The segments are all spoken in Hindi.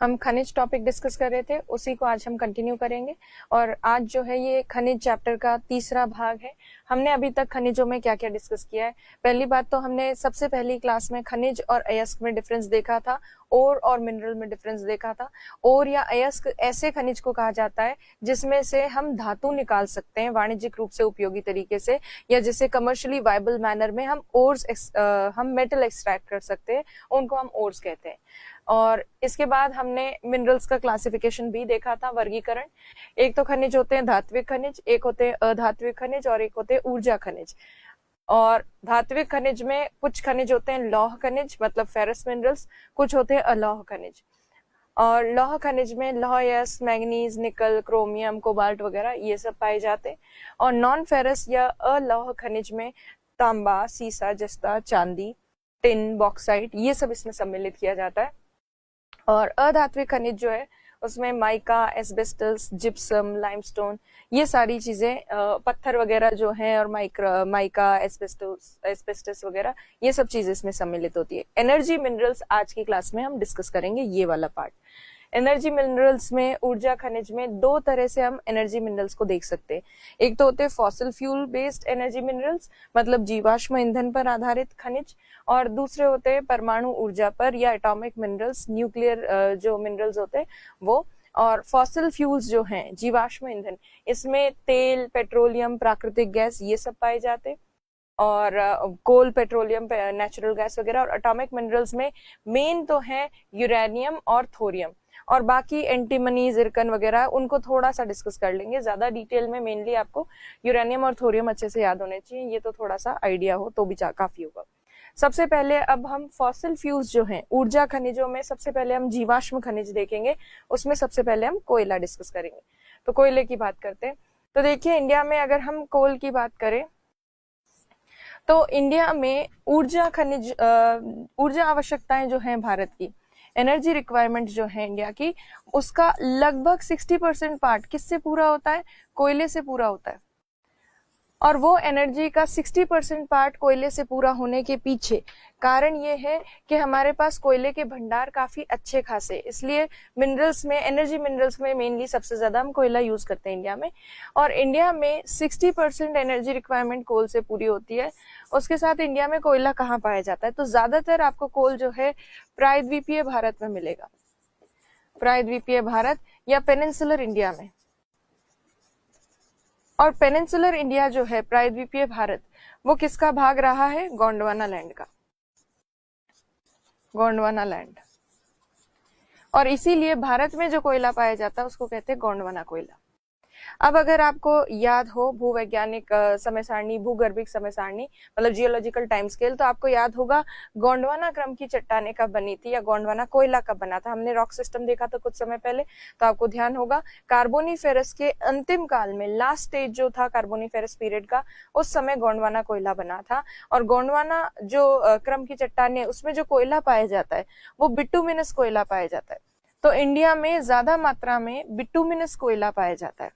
हम खनिज टॉपिक डिस्कस कर रहे थे, उसी को आज हम कंटिन्यू करेंगे। और आज जो है ये खनिज चैप्टर का तीसरा भाग है। हमने अभी तक खनिजों में क्या क्या डिस्कस किया है। पहली बात तो हमने सबसे पहली क्लास में खनिज और अयस्क में डिफरेंस देखा था, ओर और मिनरल में डिफरेंस देखा था। ओर या अयस्क ऐसे खनिज को कहा जाता है जिसमें से हम धातु निकाल सकते हैं वाणिज्यिक रूप से उपयोगी तरीके से, या जिसे कमर्शियली वायबल मैनर में हम मेटल एक्सट्रैक्ट कर सकते हैं, उनको हम ओर्स कहते हैं। और इसके बाद हमने मिनरल्स का क्लासिफिकेशन भी देखा था, वर्गीकरण। एक तो खनिज होते हैं धात्विक खनिज, एक होते हैं अधात्विक खनिज और एक होते हैं ऊर्जा खनिज। और धात्विक खनिज में कुछ खनिज होते हैं लौह खनिज, मतलब फेरस मिनरल्स, कुछ होते हैं अलौह खनिज। और लौह खनिज में लौहयस्क, मैंगनीज, निकल, क्रोमियम, कोबाल्ट वगैरह ये सब पाए जाते हैं। और नॉन फेरस या अलौह खनिज में तांबा, सीसा, जस्ता, चांदी, टिन, बॉक्साइट, ये सब इसमें सम्मिलित किया जाता है। और अधात्विक खनिज जो है उसमें माइका, एस्बेस्टस, जिप्सम, लाइमस्टोन, ये सारी चीजें पत्थर वगैरह जो हैं, और माइका, एस्बेस्टस वगैरह, ये सब चीजें इसमें सम्मिलित होती है। एनर्जी मिनरल्स आज की क्लास में हम डिस्कस करेंगे, ये वाला पार्ट। एनर्जी मिनरल्स में, ऊर्जा खनिज में दो तरह से हम एनर्जी मिनरल्स को देख सकते हैं। एक तो होते हैं fossil fuel based energy minerals, मतलब जीवाश्म ईंधन पर आधारित खनिज, और दूसरे होते हैं परमाणु ऊर्जा पर या एटॉमिक मिनरल्स, न्यूक्लियर जो मिनरल्स होते हैं वो। और फॉसिल फ्यूल्स जो हैं, जीवाश्म ईंधन, इसमें तेल, पेट्रोलियम, प्राकृतिक गैस, ये सब पाए जाते हैं। और कोल, पेट्रोलियम, नेचुरल गैस वगैरह। और एटॉमिक मिनरल्स में मेन तो है यूरेनियम और थोरियम, और बाकी एंटीमनी, जिरकन वगैरह, उनको थोड़ा सा डिस्कस कर लेंगे। ज्यादा डिटेल में मेनली आपको यूरेनियम और थोरियम अच्छे से याद होने चाहिए, ये तो थोड़ा सा आइडिया हो तो भी काफी होगा। सबसे पहले अब हम फॉसिल फ्यूल्स जो हैं, ऊर्जा खनिजों में सबसे पहले हम जीवाश्म खनिज देखेंगे। उसमें सबसे पहले हम कोयला डिस्कस करेंगे। तो कोयले की बात करते हैं। तो देखिए, इंडिया में अगर हम कोल की बात करें तो इंडिया में ऊर्जा आवश्यकताएं जो हैं भारत की, एनर्जी रिक्वायरमेंट जो है इंडिया की, उसका लगभग 60% पार्ट किससे पूरा होता है? कोयले से पूरा होता है। और वो एनर्जी का 60% पार्ट कोयले से पूरा होने के पीछे कारण ये है कि हमारे पास कोयले के भंडार काफी अच्छे खासे, इसलिए मिनरल्स में, एनर्जी मिनरल्स में मेनली सबसे ज्यादा हम कोयला यूज करते हैं इंडिया में। और इंडिया में 60% एनर्जी रिक्वायरमेंट कोल से पूरी होती है। उसके साथ इंडिया में कोयला कहाँ पाया जाता है? तो ज्यादातर आपको कोल जो है प्रायद्वीपीय भारत में मिलेगा, प्रायद्वीपीय भारत या पेनिनसुलर इंडिया में। और पेनिनसुलर इंडिया जो है, प्रायद्वीपीय भारत, वो किसका भाग रहा है? गोंडवाना लैंड का, गोंडवाना लैंड। और इसीलिए भारत में जो कोयला पाया जाता है उसको कहते हैं गोंडवाना कोयला। अब अगर आपको याद हो भूवैज्ञानिक समय सारणी, भूगर्भिक समय सारणी, मतलब जियोलॉजिकल टाइम स्केल, तो आपको याद होगा गोंडवाना क्रम की चट्टानें कब बनी थी या गोंडवाना कोयला कब बना था। हमने रॉक सिस्टम देखा था कुछ समय पहले, तो आपको ध्यान होगा कार्बोनीफेरस के अंतिम काल में, लास्ट स्टेज जो था कार्बोनीफेरस पीरियड का, उस समय गोंडवाना कोयला बना था। और गोंडवाना जो क्रम की चट्टानें, उसमें जो कोयला पाया जाता है वो बिटुमिनस कोयला पाया जाता है। तो इंडिया में ज्यादा मात्रा में बिटुमिनस कोयला पाया जाता है,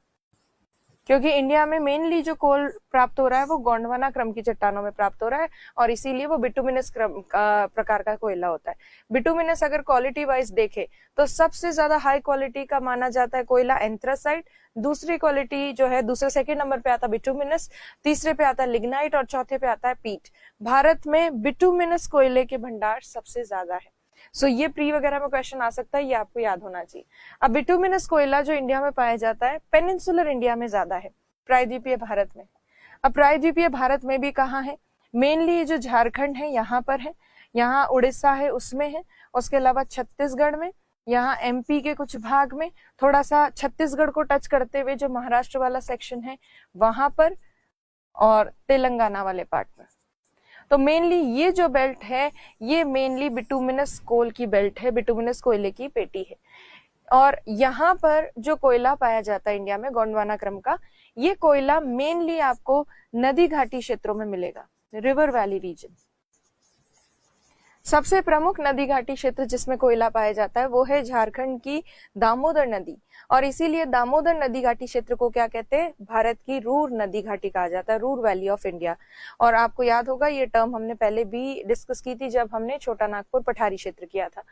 क्योंकि इंडिया में मेनली जो कोल प्राप्त हो रहा है वो गोंडवाना क्रम की चट्टानों में प्राप्त हो रहा है, और इसीलिए वो बिटुमिनस क्रम का प्रकार का कोयला होता है। बिटुमिनस अगर क्वालिटी वाइज देखे तो सबसे ज्यादा हाई क्वालिटी का माना जाता है कोयला एंथ्रासाइट, दूसरी क्वालिटी जो है, दूसरे सेकंड नंबर पे आता है बिटुमिनस, तीसरे पे आता है लिग्नाइट, और चौथे पे आता है पीट। भारत में बिटुमिनस कोयले के भंडार सबसे ज्यादा है। सो ये प्री वगैरह में क्वेश्चन आ सकता है, ये आपको याद होना चाहिए। अब बिटुमिनस कोयला जो इंडिया में पाया जाता है पेनिनसुलर इंडिया में ज्यादा है, प्रायद्वीपीय भारत में। अब प्रायद्वीपीय भारत में भी कहाँ है? मेनली जो झारखंड है यहाँ पर है, यहाँ उड़ीसा है उसमें है, उसके अलावा छत्तीसगढ़ में, यहाँ एमपी के कुछ भाग में, थोड़ा सा छत्तीसगढ़ को टच करते हुए जो महाराष्ट्र वाला सेक्शन है वहां पर, और तेलंगाना वाले पार्ट में। तो मेनली ये जो बेल्ट है ये मेनली बिटुमिनस कोल की बेल्ट है, बिटुमिनस कोयले की पेटी है। और यहाँ पर जो कोयला पाया जाता है इंडिया में गोंडवाना क्रम का, ये कोयला मेनली आपको नदी घाटी क्षेत्रों में मिलेगा, रिवर वैली रीजन। सबसे प्रमुख नदी घाटी क्षेत्र जिसमें कोयला पाया जाता है वो है झारखंड की दामोदर नदी, और इसीलिए दामोदर नदी घाटी क्षेत्र को क्या कहते हैं, भारत की रूर नदी घाटी कहा जाता है, रूर वैली ऑफ इंडिया। और आपको याद होगा ये टर्म हमने पहले भी डिस्कस की थी जब हमने छोटा नागपुर पठारी क्षेत्र किया था।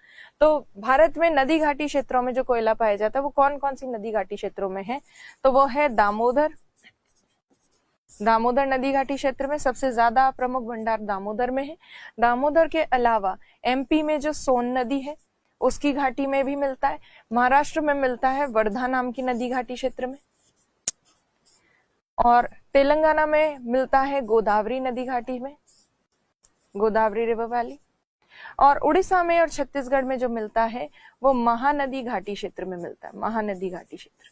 तो भारत में नदी घाटी क्षेत्रों में जो कोयला पाया जाता है वो कौन कौन सी नदी घाटी क्षेत्रों में है, तो वो है दामोदर नदी घाटी क्षेत्र में सबसे ज्यादा प्रमुख भंडार दामोदर में है। दामोदर के अलावा एमपी में जो सोन नदी है उसकी घाटी में भी मिलता है, महाराष्ट्र में मिलता है वर्धा नाम की नदी घाटी क्षेत्र में, और तेलंगाना में मिलता है गोदावरी नदी घाटी में, गोदावरी रिवर वैली, और उड़ीसा में और छत्तीसगढ़ में जो मिलता है वो महानदी घाटी क्षेत्र में मिलता है, महानदी घाटी क्षेत्र।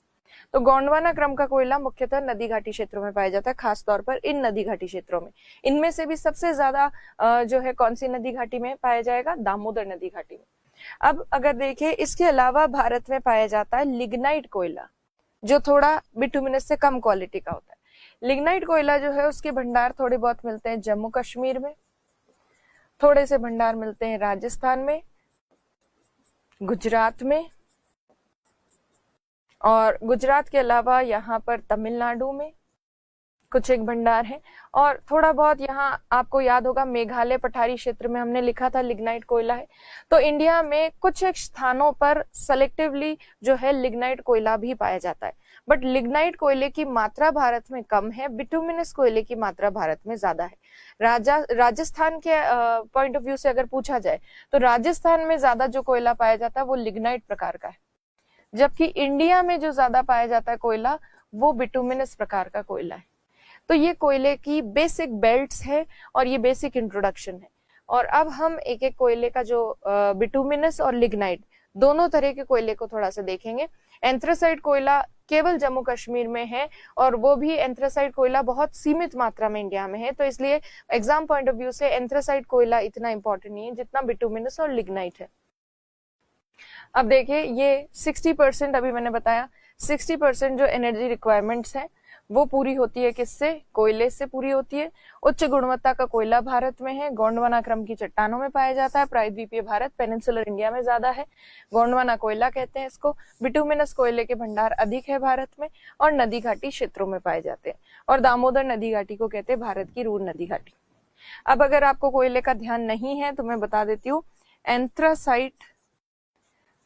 तो गोंडवाना क्रम का कोयला मुख्यतः नदी घाटी क्षेत्रों में पाया जाता है, खासतौर पर इन नदी घाटी क्षेत्रों में। इनमें से भी सबसे ज्यादा जो है कौन सी नदी घाटी में पाया जाएगा, दामोदर नदी घाटी में। अब अगर देखें इसके अलावा भारत में पाया जाता है लिग्नाइट कोयला, जो थोड़ा बिटुमिनस से कम क्वालिटी का होता है। लिग्नाइट कोयला जो है उसके भंडार थोड़े बहुत मिलते हैं जम्मू कश्मीर में, थोड़े से भंडार मिलते हैं राजस्थान में, गुजरात में, और गुजरात के अलावा यहाँ पर तमिलनाडु में कुछ एक भंडार है, और थोड़ा बहुत यहाँ आपको याद होगा मेघालय पठारी क्षेत्र में हमने लिखा था लिग्नाइट कोयला है। तो इंडिया में कुछ एक स्थानों पर सेलेक्टिवली जो है लिग्नाइट कोयला भी पाया जाता है, बट लिग्नाइट कोयले की मात्रा भारत में कम है, बिटुमिनस कोयले की मात्रा भारत में ज्यादा है। राजस्थान के पॉइंट ऑफ व्यू से अगर पूछा जाए तो राजस्थान में ज्यादा जो कोयला पाया जाता है वो लिग्नाइट प्रकार का है, जबकि इंडिया में जो ज्यादा पाया जाता है कोयला वो बिटुमिनस प्रकार का कोयला है। तो ये कोयले की बेसिक बेल्ट्स है और ये बेसिक इंट्रोडक्शन है। और अब हम एक एक कोयले का जो बिटुमिनस और लिग्नाइट दोनों तरह के कोयले को थोड़ा सा देखेंगे। एंथ्रासाइट कोयला केवल जम्मू कश्मीर में है, और वो भी एंथ्रासाइट कोयला बहुत सीमित मात्रा में इंडिया में है, तो इसलिए एग्जाम पॉइंट ऑफ व्यू से एंथ्रासाइट कोयला इतना इंपॉर्टेंट नहीं है जितना बिटुमिनस और लिग्नाइट है। अब देखिए ये 60% अभी मैंने बताया, 60% जो एनर्जी रिक्वायरमेंट्स है वो पूरी होती है किससे, कोयले से पूरी होती है। उच्च गुणवत्ता का कोयला भारत में है, गोंडवाना क्रम की चट्टानों में पाया जाता है, प्रायद्वीपीय भारत पेनिनसुलर इंडिया में ज्यादा है, गोंडवाना कोयला कहते हैं इसको। बिटुमिनस कोयले के भंडार अधिक है भारत में और नदी घाटी क्षेत्रों में पाए जाते हैं, और दामोदर नदी घाटी को कहते हैं भारत की रूर नदी घाटी। अब अगर आपको कोयले का ध्यान नहीं है तो मैं बता देती हूँ, एंथ्रासाइट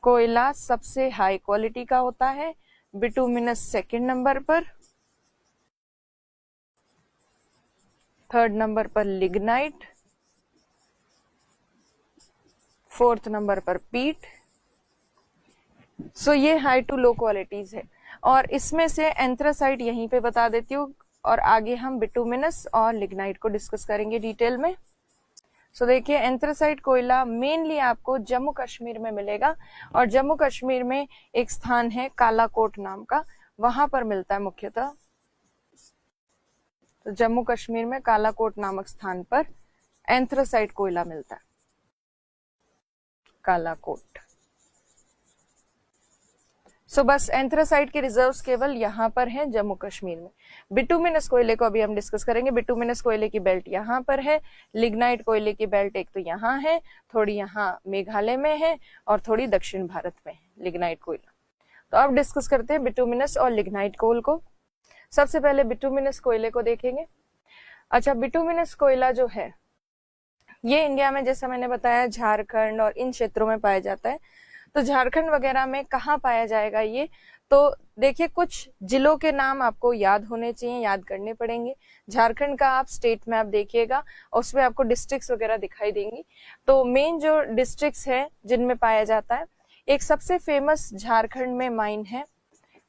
कोयला सबसे हाई क्वालिटी का होता है, बिटुमिनस सेकंड नंबर पर, थर्ड नंबर पर लिग्नाइट, फोर्थ नंबर पर पीट। सो ये हाई टू लो क्वालिटीज है, और इसमें से एंथ्रासाइट यहीं पे बता देती हूँ, और आगे हम बिटुमिनस और लिग्नाइट को डिस्कस करेंगे डिटेल में। सो देखिए एंथ्रासाइट कोयला मेनली आपको जम्मू कश्मीर में मिलेगा, और जम्मू कश्मीर में एक स्थान है कालाकोट नाम का, वहां पर मिलता है मुख्यतः। तो जम्मू कश्मीर में कालाकोट नामक स्थान पर एंथ्रासाइट कोयला मिलता है, कालाकोट। सो बस एंथ्रासाइट के रिजर्व्स केवल यहाँ पर हैं जम्मू कश्मीर में। बिटुमिनस कोयले को अभी हम डिस्कस करेंगे। बिटुमिनस कोयले की बेल्ट यहाँ पर है, लिग्नाइट कोयले की बेल्ट एक तो यहाँ है, थोड़ी यहाँ मेघालय में है, और थोड़ी दक्षिण भारत में है लिग्नाइट कोयला। तो अब डिस्कस करते हैं बिटुमिनस और लिग्नाइट कोल को। सबसे पहले बिटुमिनस कोयले को देखेंगे। अच्छा, बिटुमिनस कोयला जो है ये इंडिया में जैसा मैंने बताया झारखंड और इन क्षेत्रों में पाया जाता है। तो झारखंड वगैरह में कहाँ पाया जाएगा ये, तो देखिए कुछ जिलों के नाम आपको याद होने चाहिए, याद करने पड़ेंगे। झारखंड का आप स्टेट मैप देखिएगा, उसमें आपको डिस्ट्रिक्ट्स वगैरह दिखाई देंगी। तो मेन जो डिस्ट्रिक्ट्स है जिनमें पाया जाता है, एक सबसे फेमस झारखंड में माइन है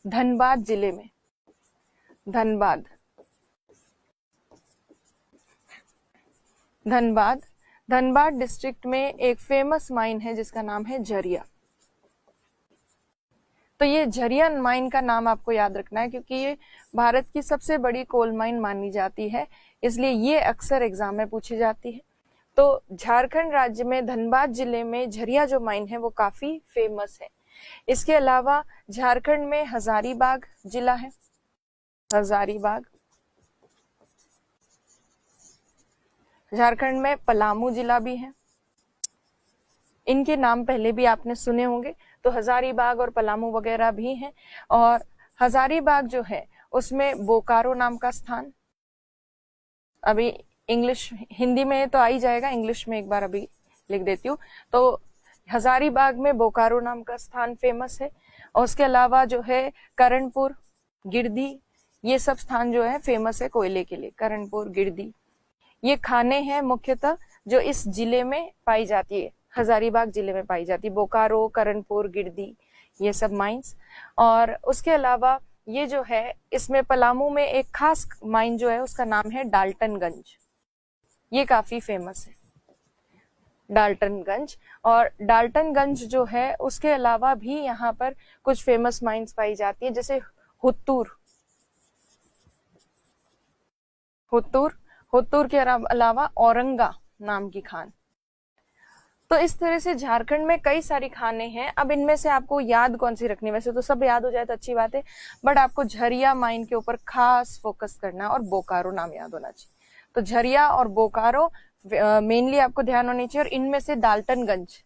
धनबाद जिले में, धनबाद डिस्ट्रिक्ट में एक फेमस माइन है जिसका नाम है झरिया। तो ये झरिया माइन का नाम आपको याद रखना है, क्योंकि ये भारत की सबसे बड़ी कोल माइन मानी जाती है, इसलिए ये अक्सर एग्जाम में पूछी जाती है। तो झारखंड राज्य में धनबाद जिले में झरिया जो माइन है वो काफी फेमस है। इसके अलावा झारखंड में हजारीबाग जिला है, हजारीबाग। झारखंड में पलामू जिला भी है, इनके नाम पहले भी आपने सुने होंगे, तो हजारीबाग और पलामू वगैरह भी हैं। और हजारीबाग जो है उसमें बोकारो नाम का स्थान, अभी इंग्लिश हिंदी में तो आ ही जाएगा, इंग्लिश में एक बार अभी लिख देती हूँ। तो हजारीबाग में बोकारो नाम का स्थान फेमस है। और उसके अलावा जो है करणपुर, गिरदी, ये सब स्थान जो है फेमस है कोयले के लिए। करणपुर, गिरदी, ये खाने हैं मुख्यतः जो इस जिले में पाई जाती है, हजारीबाग जिले में पाई जाती है। बोकारो, करणपुर, गिरदी, ये सब माइंस। और उसके अलावा ये जो है इसमें पलामू में एक खास माइन जो है उसका नाम है डाल्टनगंज, ये काफी फेमस है डाल्टनगंज। और डाल्टनगंज जो है उसके अलावा भी यहाँ पर कुछ फेमस माइंस पाई जाती है, जैसे हुत्तूर, हुत्तूर के अलावा औरंगा नाम की खान। तो इस तरह से झारखंड में कई सारी खाने हैं। अब इनमें से आपको याद कौन सी रखनी, वैसे तो सब याद हो जाए तो अच्छी बात है, बट आपको झरिया माइन के ऊपर खास फोकस करना है और बोकारो नाम याद होना चाहिए। तो झरिया और बोकारो मेनली आपको ध्यान होनी चाहिए, और इनमें से डाल्टनगंज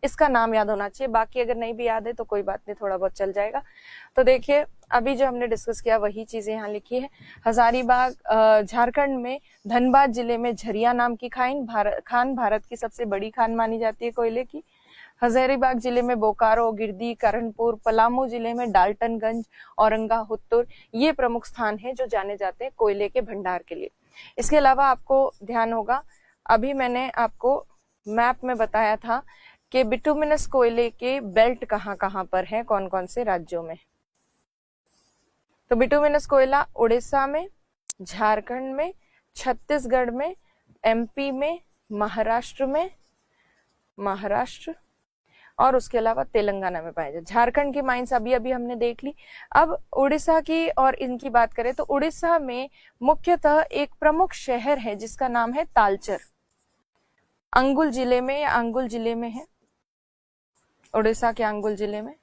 इसका नाम याद होना चाहिए। बाकी अगर नहीं भी याद है तो कोई बात नहीं, थोड़ा बहुत चल जाएगा। तो देखिए अभी जो हमने डिस्कस किया वही चीजें यहाँ लिखी है। हजारीबाग झारखंड में धनबाद जिले में झरिया नाम की खान भारत की सबसे बड़ी खान मानी जाती है कोयले की। हजारीबाग जिले में बोकारो, गिरदी, करणपुर, पलामू जिले में डाल्टनगंज, औरंगा, हुत्तूर, ये प्रमुख स्थान हैं जो जाने जाते हैं कोयले के भंडार के लिए। इसके अलावा आपको ध्यान होगा, अभी मैंने आपको मैप में बताया था कि बिटुमिनस कोयले के बेल्ट कहाँ कहाँ पर है, कौन कौन से राज्यों में। तो बिटुमिनस कोयला उड़ीसा में, झारखंड में, छत्तीसगढ़ में, एमपी में, महाराष्ट्र और उसके अलावा तेलंगाना में पाया जाए। झारखंड की माइंस अभी अभी हमने देख ली। अब उड़ीसा की और इनकी बात करें तो उड़ीसा में मुख्यतः एक प्रमुख शहर है जिसका नाम है तालचर। अंगुल जिले में या अंगुल जिले में है, उड़ीसा के अंगुल जिले में।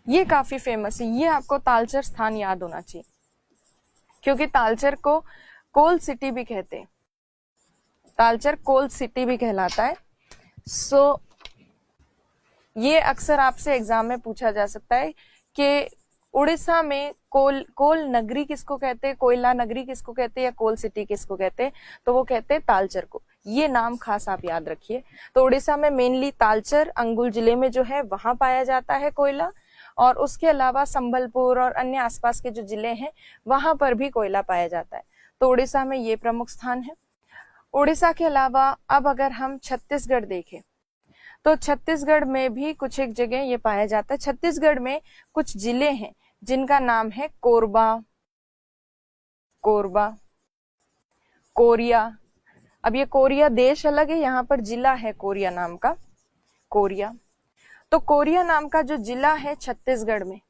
ये काफी फेमस है, ये आपको तालचर स्थान याद होना चाहिए क्योंकि तालचर को कोल सिटी भी कहते हैं, तालचर कोल सिटी भी कहलाता है। सो ये अक्सर आपसे एग्जाम में पूछा जा सकता है कि उड़ीसा में कोल नगरी किसको कहते हैं, कोयला नगरी किसको कहते हैं या कोल सिटी किसको कहते हैं, तो वो कहते हैं तालचर को। ये नाम खास आप याद रखिए। तो उड़ीसा में मेनली तालचर अंगुल जिले में जो है वहां पाया जाता है कोयला, और उसके अलावा संबलपुर और अन्य आसपास के जो जिले हैं वहां पर भी कोयला पाया जाता है। तो उड़ीसा में ये प्रमुख स्थान है। उड़ीसा के अलावा अब अगर हम छत्तीसगढ़ देखें तो छत्तीसगढ़ में भी कुछ एक जगह ये पाया जाता है। छत्तीसगढ़ में कुछ जिले हैं जिनका नाम है कोरबा, कोरिया। अब ये कोरिया देश अलग है, यहाँ पर जिला है कोरिया नाम का, कोरिया। तो कोरिया नाम का जो जिला है छत्तीसगढ़ में,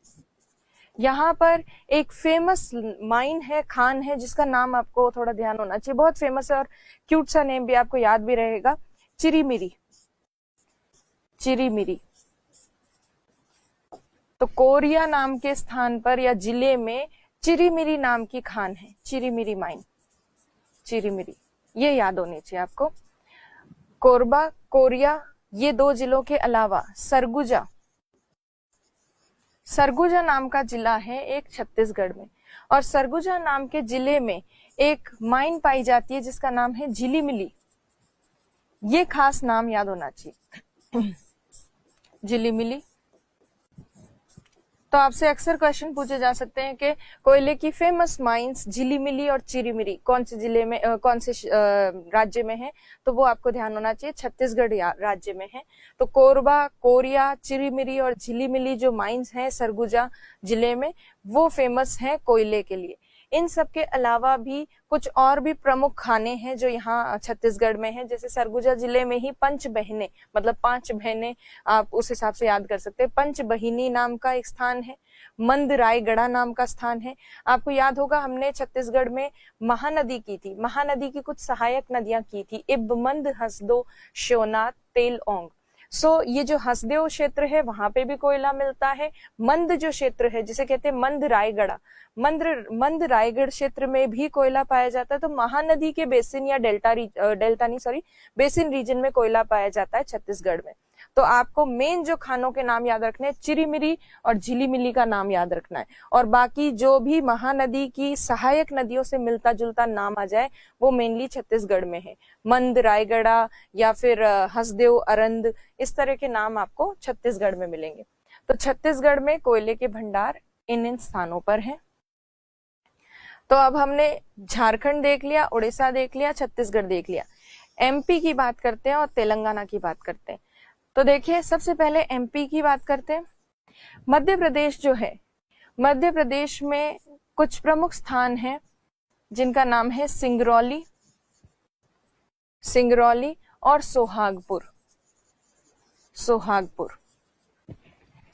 यहाँ पर एक फेमस माइन है, खान है, जिसका नाम आपको थोड़ा ध्यान होना चाहिए, बहुत फेमस है और क्यूट सा नेम भी, आपको याद भी रहेगा, चिरीमिरी। तो कोरिया नाम के स्थान पर या जिले में चिरीमिरी नाम की खान है, चिरीमिरी माइन, चिरीमिरी, ये याद होनी चाहिए आपको। कोरबा, कोरिया, ये दो जिलों के अलावा सरगुजा नाम का जिला है एक छत्तीसगढ़ में, और सरगुजा नाम के जिले में एक माइन पाई जाती है जिसका नाम है झिलीमिली। ये खास नाम याद होना चाहिए, झिलीमिली। तो आपसे अक्सर क्वेश्चन पूछे जा सकते हैं कि कोयले की फेमस माइंस झिलीमिली और चिरीमिरी कौन से जिले में, कौन से राज्य में है, तो वो आपको ध्यान होना चाहिए, छत्तीसगढ़ राज्य में है। तो कोरबा, कोरिया, चिरीमिरी और झिलीमिली जो माइंस हैं सरगुजा जिले में, वो फेमस हैं कोयले के लिए। इन सब के अलावा भी कुछ और भी प्रमुख खाने हैं जो यहाँ छत्तीसगढ़ में हैं, जैसे सरगुजा जिले में ही पंच बहने, मतलब 5 बहनें, आप उस हिसाब से याद कर सकते हैं। पंच बहिनी नाम का एक स्थान है, मंद रायगढ़ा नाम का स्थान है। आपको याद होगा हमने छत्तीसगढ़ में महानदी की थी, महानदी की कुछ सहायक नदियां की थी, इब, मंद, हसदो, शिवनाथ, तेल ओंग। सो ये जो हसदेव क्षेत्र है वहां पे भी कोयला मिलता है। मंद जो क्षेत्र है जिसे कहते हैं मंद रायगढ़ा, मंद रायगढ़ क्षेत्र में भी कोयला पाया जाता है। तो महानदी के बेसिन या बेसिन रीजन में कोयला पाया जाता है छत्तीसगढ़ में। तो आपको मेन जो खानों के नाम याद रखने हैं, चिरीमिरी और झिलीमिली का नाम याद रखना है, और बाकी जो भी महानदी की सहायक नदियों से मिलता जुलता नाम आ जाए वो मेनली छत्तीसगढ़ में है। मंद, रायगढ़ा या फिर हसदेव, अरंद, इस तरह के नाम आपको छत्तीसगढ़ में मिलेंगे। तो छत्तीसगढ़ में कोयले के भंडार इन स्थानों पर हैं। तो अब हमने झारखंड देख लिया, उड़ीसा देख लिया, छत्तीसगढ़ देख लिया। एमपी की बात करते हैं और तेलंगाना की बात करते हैं। तो देखिए, सबसे पहले एमपी की बात करते हैं। मध्य प्रदेश जो है, मध्य प्रदेश में कुछ प्रमुख स्थान हैं जिनका नाम है सिंगरौली, सिंगरौली और सोहागपुर। सोहागपुर,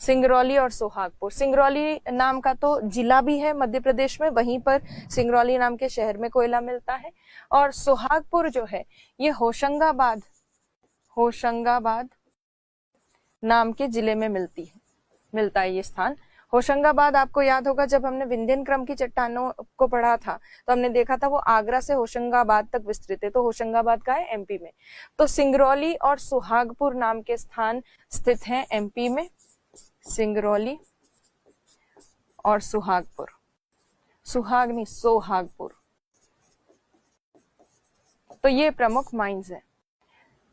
सिंगरौली और सोहागपुर। सिंगरौली नाम का तो जिला भी है मध्य प्रदेश में, वहीं पर सिंगरौली नाम के शहर में कोयला मिलता है। और सोहागपुर जो है ये होशंगाबाद, होशंगाबाद नाम के जिले में मिलता है ये स्थान। होशंगाबाद आपको याद होगा, जब हमने विंध्यन क्रम की चट्टानों को पढ़ा था तो हमने देखा था वो आगरा से होशंगाबाद तक विस्तृत है, तो होशंगाबाद का है एमपी में। तो सिंगरौली और सोहागपुर नाम के स्थान स्थित हैं एमपी में, सिंगरौली और सुहागपुर, सुहाग नहीं सोहागपुर। तो ये प्रमुख माइंस हैं,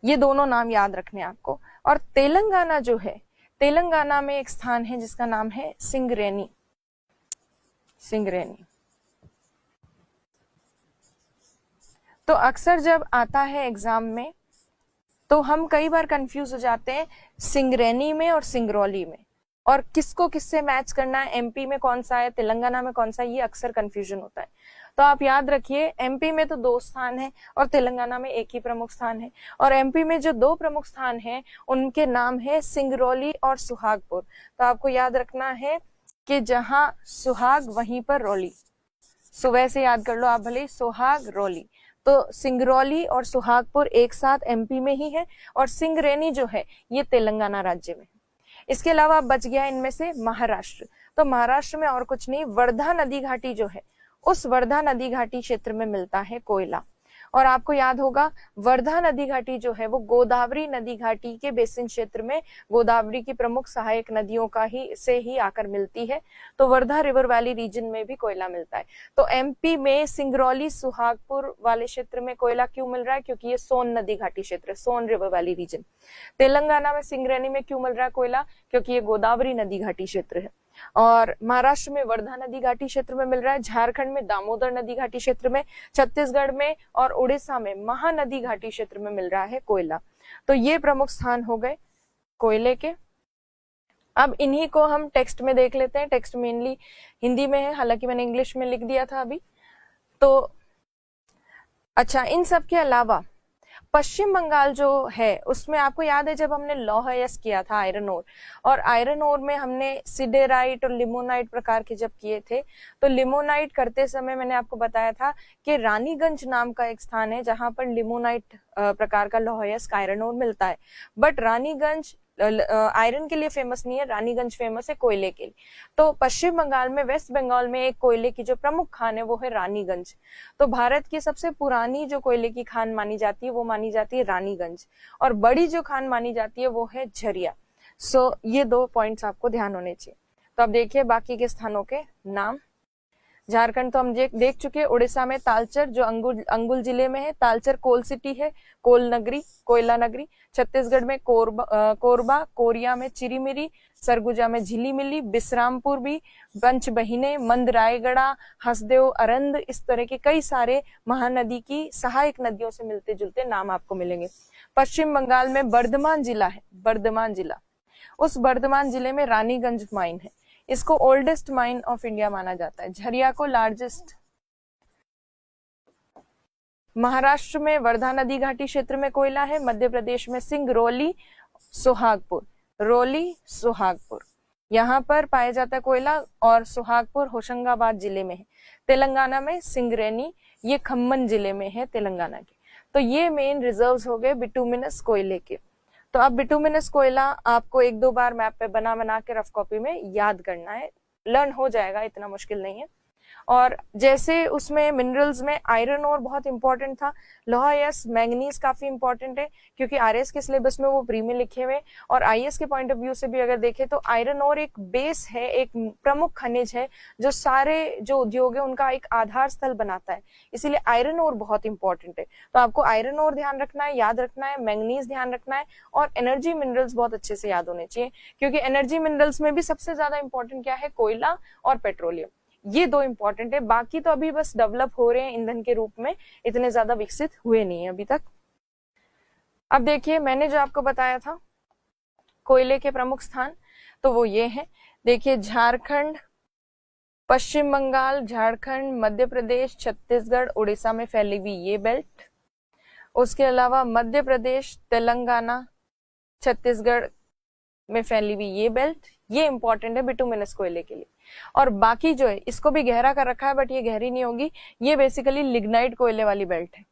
ये दोनों नाम याद रखने आपको। और तेलंगाना जो है, तेलंगाना में एक स्थान है जिसका नाम है सिंगरेनी, सिंगरेनी। तो अक्सर जब आता है एग्जाम में तो हम कई बार कंफ्यूज हो जाते हैं सिंगरेनी में और सिंगरौली में, और किसको किससे मैच करना है, एमपी में कौन सा है, तेलंगाना में कौन सा है, ये अक्सर कंफ्यूजन होता है। तो आप याद रखिए, एमपी में तो 2 स्थान है और तेलंगाना में एक ही प्रमुख स्थान है। और एमपी में जो 2 प्रमुख स्थान हैं उनके नाम है सिंगरौली और सुहागपुर। तो आपको याद रखना है कि जहां सुहाग वहीं पर रौली, सुबह से याद कर लो आप भले, सुहाग रौली। तो सिंगरौली और सुहागपुर एक साथ एमपी में ही है, और सिंगरेनी जो है ये तेलंगाना राज्य में है। इसके अलावा बच गया इनमें से महाराष्ट्र। तो महाराष्ट्र में और कुछ नहीं, वर्धा नदी घाटी जो है, उस वर्धा नदी घाटी क्षेत्र में मिलता है कोयला। और आपको याद होगा, वर्धा नदी घाटी जो है वो गोदावरी नदी घाटी के बेसिन क्षेत्र में, गोदावरी की प्रमुख सहायक नदियों का ही आकर मिलती है। तो वर्धा रिवर वैली रीजन में भी कोयला मिलता है। तो एमपी में सिंगरौली, सुहागपुर वाले क्षेत्र में कोयला क्यों मिल रहा है? क्योंकि ये सोन नदी घाटी क्षेत्र है, सोन रिवर वैली रीजन। तेलंगाना में सिंगरेनी में क्यों मिल रहा है कोयला? क्योंकि ये गोदावरी नदी घाटी क्षेत्र है। और महाराष्ट्र में वर्धा नदी घाटी क्षेत्र में मिल रहा है, झारखंड में दामोदर नदी घाटी क्षेत्र में, छत्तीसगढ़ में और उड़ीसा में महानदी घाटी क्षेत्र में मिल रहा है कोयला। तो ये प्रमुख स्थान हो गए कोयले के। अब इन्हीं को हम टेक्स्ट में देख लेते हैं। टेक्स्ट मेनली हिंदी में है, हालांकि मैंने इंग्लिश में लिख दिया था अभी। तो अच्छा, इन सब के अलावा पश्चिम बंगाल जो है उसमें आपको याद है जब हमने लौह अयस्क किया था आयरन ओर, और आयरन ओर में हमने सिडेराइट और लिमोनाइट प्रकार के जब किए थे, तो लिमोनाइट करते समय मैंने आपको बताया था कि रानीगंज नाम का एक स्थान है जहां पर लिमोनाइट प्रकार का लौह अयस्क आयरन ओर मिलता है। बट रानीगंज आयरन के लिए फेमस नहीं है, रानीगंज फेमस है कोयले के लिए। तो पश्चिम बंगाल में, वेस्ट बंगाल में एक कोयले की जो प्रमुख खान है वो है रानीगंज। तो भारत की सबसे पुरानी जो कोयले की खान मानी जाती है वो मानी जाती है रानीगंज, और बड़ी जो खान मानी जाती है वो है झरिया। सो ये 2 पॉइंट्स आपको ध्यान होने चाहिए। तो अब देखिए बाकी के स्थानों के नाम। झारखंड तो हम देख चुके हैं। उड़ीसा में तालचर जो अंगुल जिले में है, तालचर कोल सिटी है, कोल नगरी, कोयला नगरी। छत्तीसगढ़ में कोरबा, कोरिया में चिरीमिरी, सरगुजा में झिलीमिली, बिश्रामपुर भी, पंचबहीने, मंद, रायगढ़ा, हसदेव, अरंद, इस तरह के कई सारे महानदी की सहायक नदियों से मिलते जुलते नाम आपको मिलेंगे। पश्चिम बंगाल में बर्धमान जिला है, बर्धमान जिला, उस बर्धमान जिले में रानीगंज माइन है, इसको ओल्डेस्ट माइन ऑफ इंडिया माना जाता है। झरिया को लार्जेस्ट। महाराष्ट्र में वर्धा नदी घाटी क्षेत्र में कोयला है। मध्य प्रदेश में सिंगरौली, सोहागपुर, रौली, सोहागपुर, यहाँ पर पाया जाता है कोयला, और सोहागपुर होशंगाबाद जिले में है। तेलंगाना में सिंगरेनी, ये खम्मन जिले में है तेलंगाना के। तो ये मेन रिजर्व्स हो गए बिटुमिनस कोयले के। तो अब बिटुमिनस कोयला आपको 1-2 बार मैप पे बना के रफ कॉपी में याद करना है, लर्न हो जाएगा, इतना मुश्किल नहीं है। और जैसे उसमें मिनरल्स में आयरन और बहुत इंपॉर्टेंट था, लोहा यस, मैंगनीज काफी इंपॉर्टेंट है क्योंकि आरएस के सिलेबस में वो प्री में लिखे हुए, और आईएएस के पॉइंट ऑफ व्यू से भी अगर देखें तो आयरन और एक बेस है, एक प्रमुख खनिज है जो सारे जो उद्योग है उनका एक आधार स्थल बनाता है, इसीलिए आयरन और बहुत इंपॉर्टेंट है। तो आपको आयरन और ध्यान रखना है, याद रखना है, मैंगनीज ध्यान रखना है, और एनर्जी मिनरल्स बहुत अच्छे से याद होने चाहिए क्योंकि एनर्जी मिनरल्स में भी सबसे ज्यादा इंपॉर्टेंट क्या है, कोयला और पेट्रोलियम, ये दो इंपॉर्टेंट है, बाकी तो अभी बस डेवलप हो रहे हैं ईंधन के रूप में, इतने ज्यादा विकसित हुए नहीं है अभी तक। अब देखिए मैंने जो आपको बताया था कोयले के प्रमुख स्थान, तो वो ये है, देखिए झारखंड, पश्चिम बंगाल, झारखंड, मध्य प्रदेश, छत्तीसगढ़, उड़ीसा में फैली हुई ये बेल्ट, उसके अलावा मध्य प्रदेश, तेलंगाना, छत्तीसगढ़ में फैली हुई ये बेल्ट, ये इंपॉर्टेंट है बिटुमिनस कोयले के लिए। और बाकी जो है इसको भी गहरा कर रखा है बट ये गहरी नहीं होगी, ये बेसिकली लिग्नाइट कोयले वाली बेल्ट है,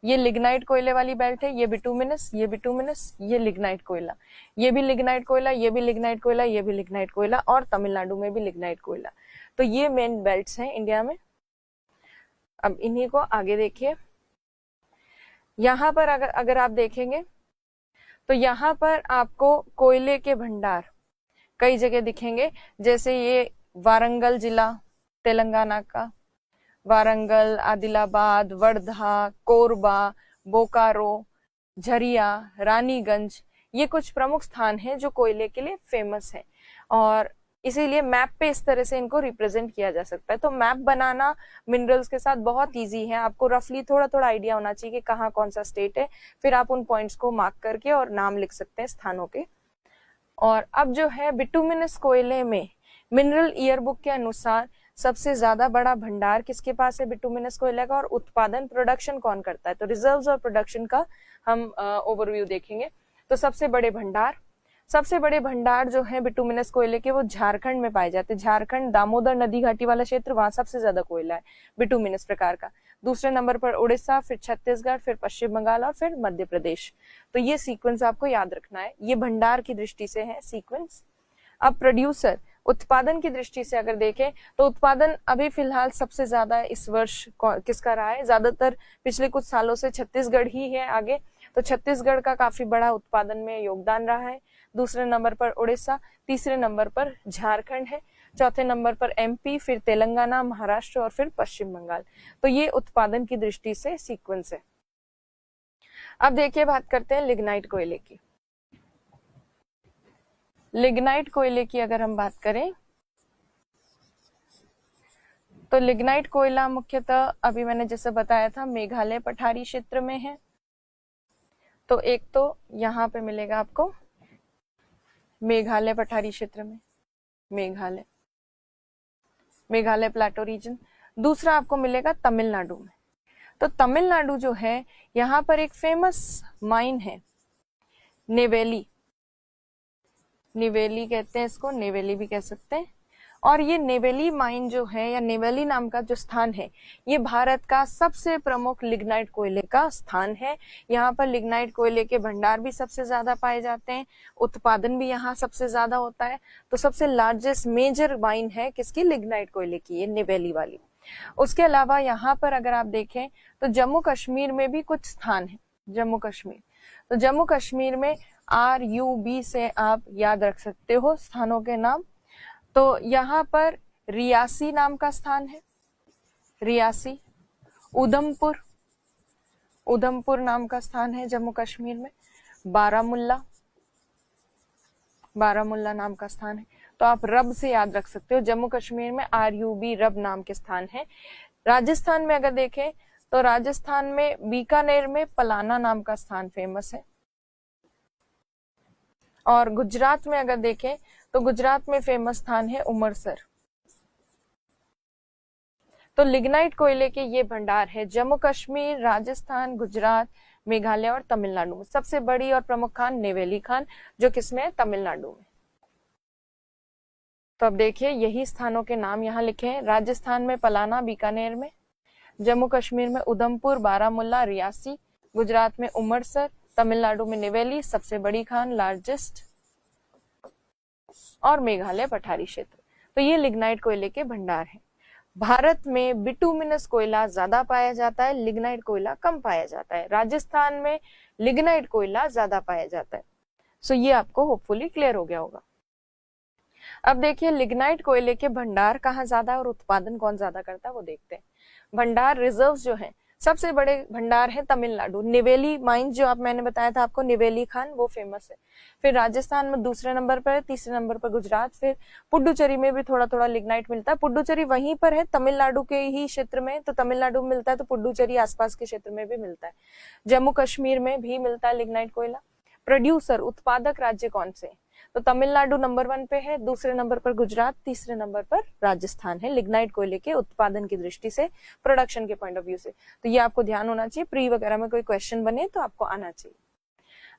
ये लिग्नाइट कोयले वाली बेल्ट है, ये बिटुमिनस, ये बिटुमिनस, ये लिग्नाइट कोयला, ये भी लिग्नाइट कोयला, ये भी लिग्नाइट कोयला, ये भी लिग्नाइट कोयला, और तमिलनाडु में भी लिग्नाइट कोयला। तो ये मेन बेल्ट्स हैं इंडिया में। अब इन्हीं को आगे देखिए, यहाँ पर अगर आप देखेंगे तो यहाँ पर आपको कोयले के भंडार कई जगह दिखेंगे, जैसे ये वारंगल जिला तेलंगाना का, वारंगल, आदिलाबाद, वर्धा, कोरबा, बोकारो, झरिया, रानीगंज, ये कुछ प्रमुख स्थान हैं जो कोयले के लिए फेमस है, और इसीलिए मैप पे इस तरह से इनको रिप्रेजेंट किया जा सकता है। तो मैप बनाना मिनरल्स के साथ बहुत इजी है, आपको रफली थोड़ा थोड़ा आइडिया होना चाहिए कि कहाँ कौन सा स्टेट है, फिर आप उन पॉइंट्स को मार्क करके और नाम लिख सकते हैं स्थानों के। और अब जो है बिटुमिनस कोयले में मिनरल ईयरबुक के अनुसार सबसे ज्यादा बड़ा भंडार किसके पास है बिटुमिनस कोयले का, और उत्पादन प्रोडक्शन कौन करता है, तो रिजर्व्स और प्रोडक्शन का हम ओवरव्यू देखेंगे। तो सबसे बड़े भंडार जो है बिटुमिनस कोयले के वो झारखंड में पाए जाते हैं, झारखंड, दामोदर नदी घाटी वाला क्षेत्र, वहां सबसे ज्यादा कोयला है बिटुमिनस प्रकार का। दूसरे नंबर पर उड़ीसा, फिर छत्तीसगढ़, फिर पश्चिम बंगाल और फिर मध्य प्रदेश। तो ये सीक्वेंस आपको याद रखना है, ये भंडार की दृष्टि से है सीक्वेंस। अब प्रोड्यूसर, उत्पादन की दृष्टि से अगर देखें तो उत्पादन अभी फिलहाल सबसे ज्यादा इस वर्ष किसका रहा है, ज्यादातर पिछले कुछ सालों से छत्तीसगढ़ ही है आगे, तो छत्तीसगढ़ का काफी बड़ा उत्पादन में योगदान रहा है। दूसरे नंबर पर उड़ीसा, तीसरे नंबर पर झारखंड है, चौथे नंबर पर एमपी, फिर तेलंगाना, महाराष्ट्र और फिर पश्चिम बंगाल। तो ये उत्पादन की दृष्टि से सीक्वेंस है। अब देखिए बात करते हैं लिग्नाइट कोयले की। लिग्नाइट कोयले की अगर हम बात करें तो लिग्नाइट कोयला मुख्यतः अभी मैंने जैसे बताया था मेघालय पठारी क्षेत्र में है। तो एक तो यहाँ पे मिलेगा आपको मेघालय पठारी क्षेत्र में, मेघालय प्लेटो रीजन। दूसरा आपको मिलेगा तमिलनाडु में। तो तमिलनाडु जो है यहाँ पर एक फेमस माइन है नेवेली कहते हैं इसको, नेवेली भी कह सकते हैं। और ये नेवेली माइन जो है या नेवेली नाम का जो स्थान है ये भारत का सबसे प्रमुख लिग्नाइट कोयले का स्थान है। यहाँ पर लिग्नाइट कोयले के भंडार भी सबसे ज्यादा पाए जाते हैं, उत्पादन भी यहाँ सबसे ज्यादा होता है। तो सबसे लार्जेस्ट मेजर माइन है किसकी, लिग्नाइट कोयले की, ये नेवेली वाली। उसके अलावा यहाँ पर अगर आप देखें तो जम्मू कश्मीर में भी कुछ स्थान है, जम्मू कश्मीर में RUB से आप याद रख सकते हो स्थानों के नाम। तो यहाँ पर रियासी नाम का स्थान है, रियासी। उधमपुर नाम का स्थान है जम्मू कश्मीर में। बारामुल्ला नाम का स्थान है। तो आप रब से याद रख सकते हो, जम्मू कश्मीर में RUB रब नाम के स्थान है। राजस्थान में अगर देखें तो राजस्थान में बीकानेर में पलाना नाम का स्थान फेमस है। और गुजरात में अगर देखें तो गुजरात में फेमस स्थान है उमरसर। तो लिग्नाइट कोयले के ये भंडार है जम्मू कश्मीर, राजस्थान, गुजरात, मेघालय और तमिलनाडु में। सबसे बड़ी और प्रमुख खान नेवेली खान जो किसमें है, तमिलनाडु में। तो अब देखिए यही स्थानों के नाम यहाँ लिखे हैं, राजस्थान में पलाना बीकानेर में, जम्मू कश्मीर में उधमपुर, बारामुल्ला, रियासी, गुजरात में उमरसर, तमिलनाडु में नेवेली सबसे बड़ी खान लार्जेस्ट, और मेघालय पठारी क्षेत्र। तो ये लिग्नाइट कोयले के भंडार हैं। भारत में बिटुमिनस कोयला ज्यादा पाया जाता है, लिग्नाइट कोयला कम पाया जाता है। राजस्थान में लिग्नाइट कोयला ज्यादा पाया जाता है। सो ये आपको होपफुली क्लियर हो गया होगा। अब देखिए लिग्नाइट कोयले के भंडार कहाँ ज्यादा और उत्पादन कौन ज्यादा करता है वो देखते हैं। भंडार रिजर्व्स जो है, सबसे बड़े भंडार है तमिलनाडु, निवेली माइंस जो मैंने बताया था आपको, निवेली खान, वो फेमस है। फिर राजस्थान में दूसरे नंबर पर है, तीसरे नंबर पर गुजरात, फिर पुडुचेरी में भी थोड़ा थोड़ा लिग्नाइट मिलता है। पुडुचेरी वहीं पर है तमिलनाडु के ही क्षेत्र में, तो तमिलनाडु में मिलता है तो पुडुचेरी आसपास के क्षेत्र में भी मिलता है। जम्मू कश्मीर में भी मिलता है लिग्नाइट कोयला। प्रोड्यूसर उत्पादक राज्य कौन से, तो तमिलनाडु नंबर 1 पे है, दूसरे नंबर पर गुजरात, तीसरे नंबर पर राजस्थान है लिग्नाइट कोयले के उत्पादन की दृष्टि से, प्रोडक्शन के पॉइंट ऑफ व्यू से। तो ये आपको ध्यान होना चाहिए, प्री वगैरह में कोई क्वेश्चन बने तो आपको आना चाहिए।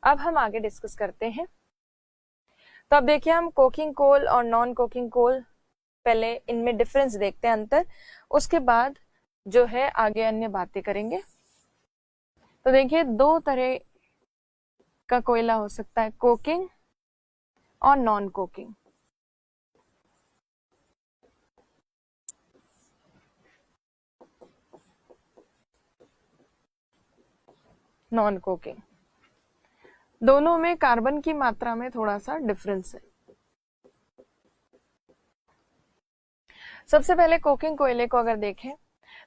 अब हम आगे डिस्कस करते हैं। तो अब देखिए हम कोकिंग कोल और नॉन कोकिंग कोल, पहले इनमें डिफरेंस देखते हैं, अंतर, उसके बाद जो है आगे अन्य बातें करेंगे। तो देखिए दो तरह का कोयला हो सकता है, कोकिंग और नॉन कोकिंग। नॉन कोकिंग, दोनों में कार्बन की मात्रा में थोड़ा सा डिफरेंस है। सबसे पहले कोकिंग कोयले को अगर देखें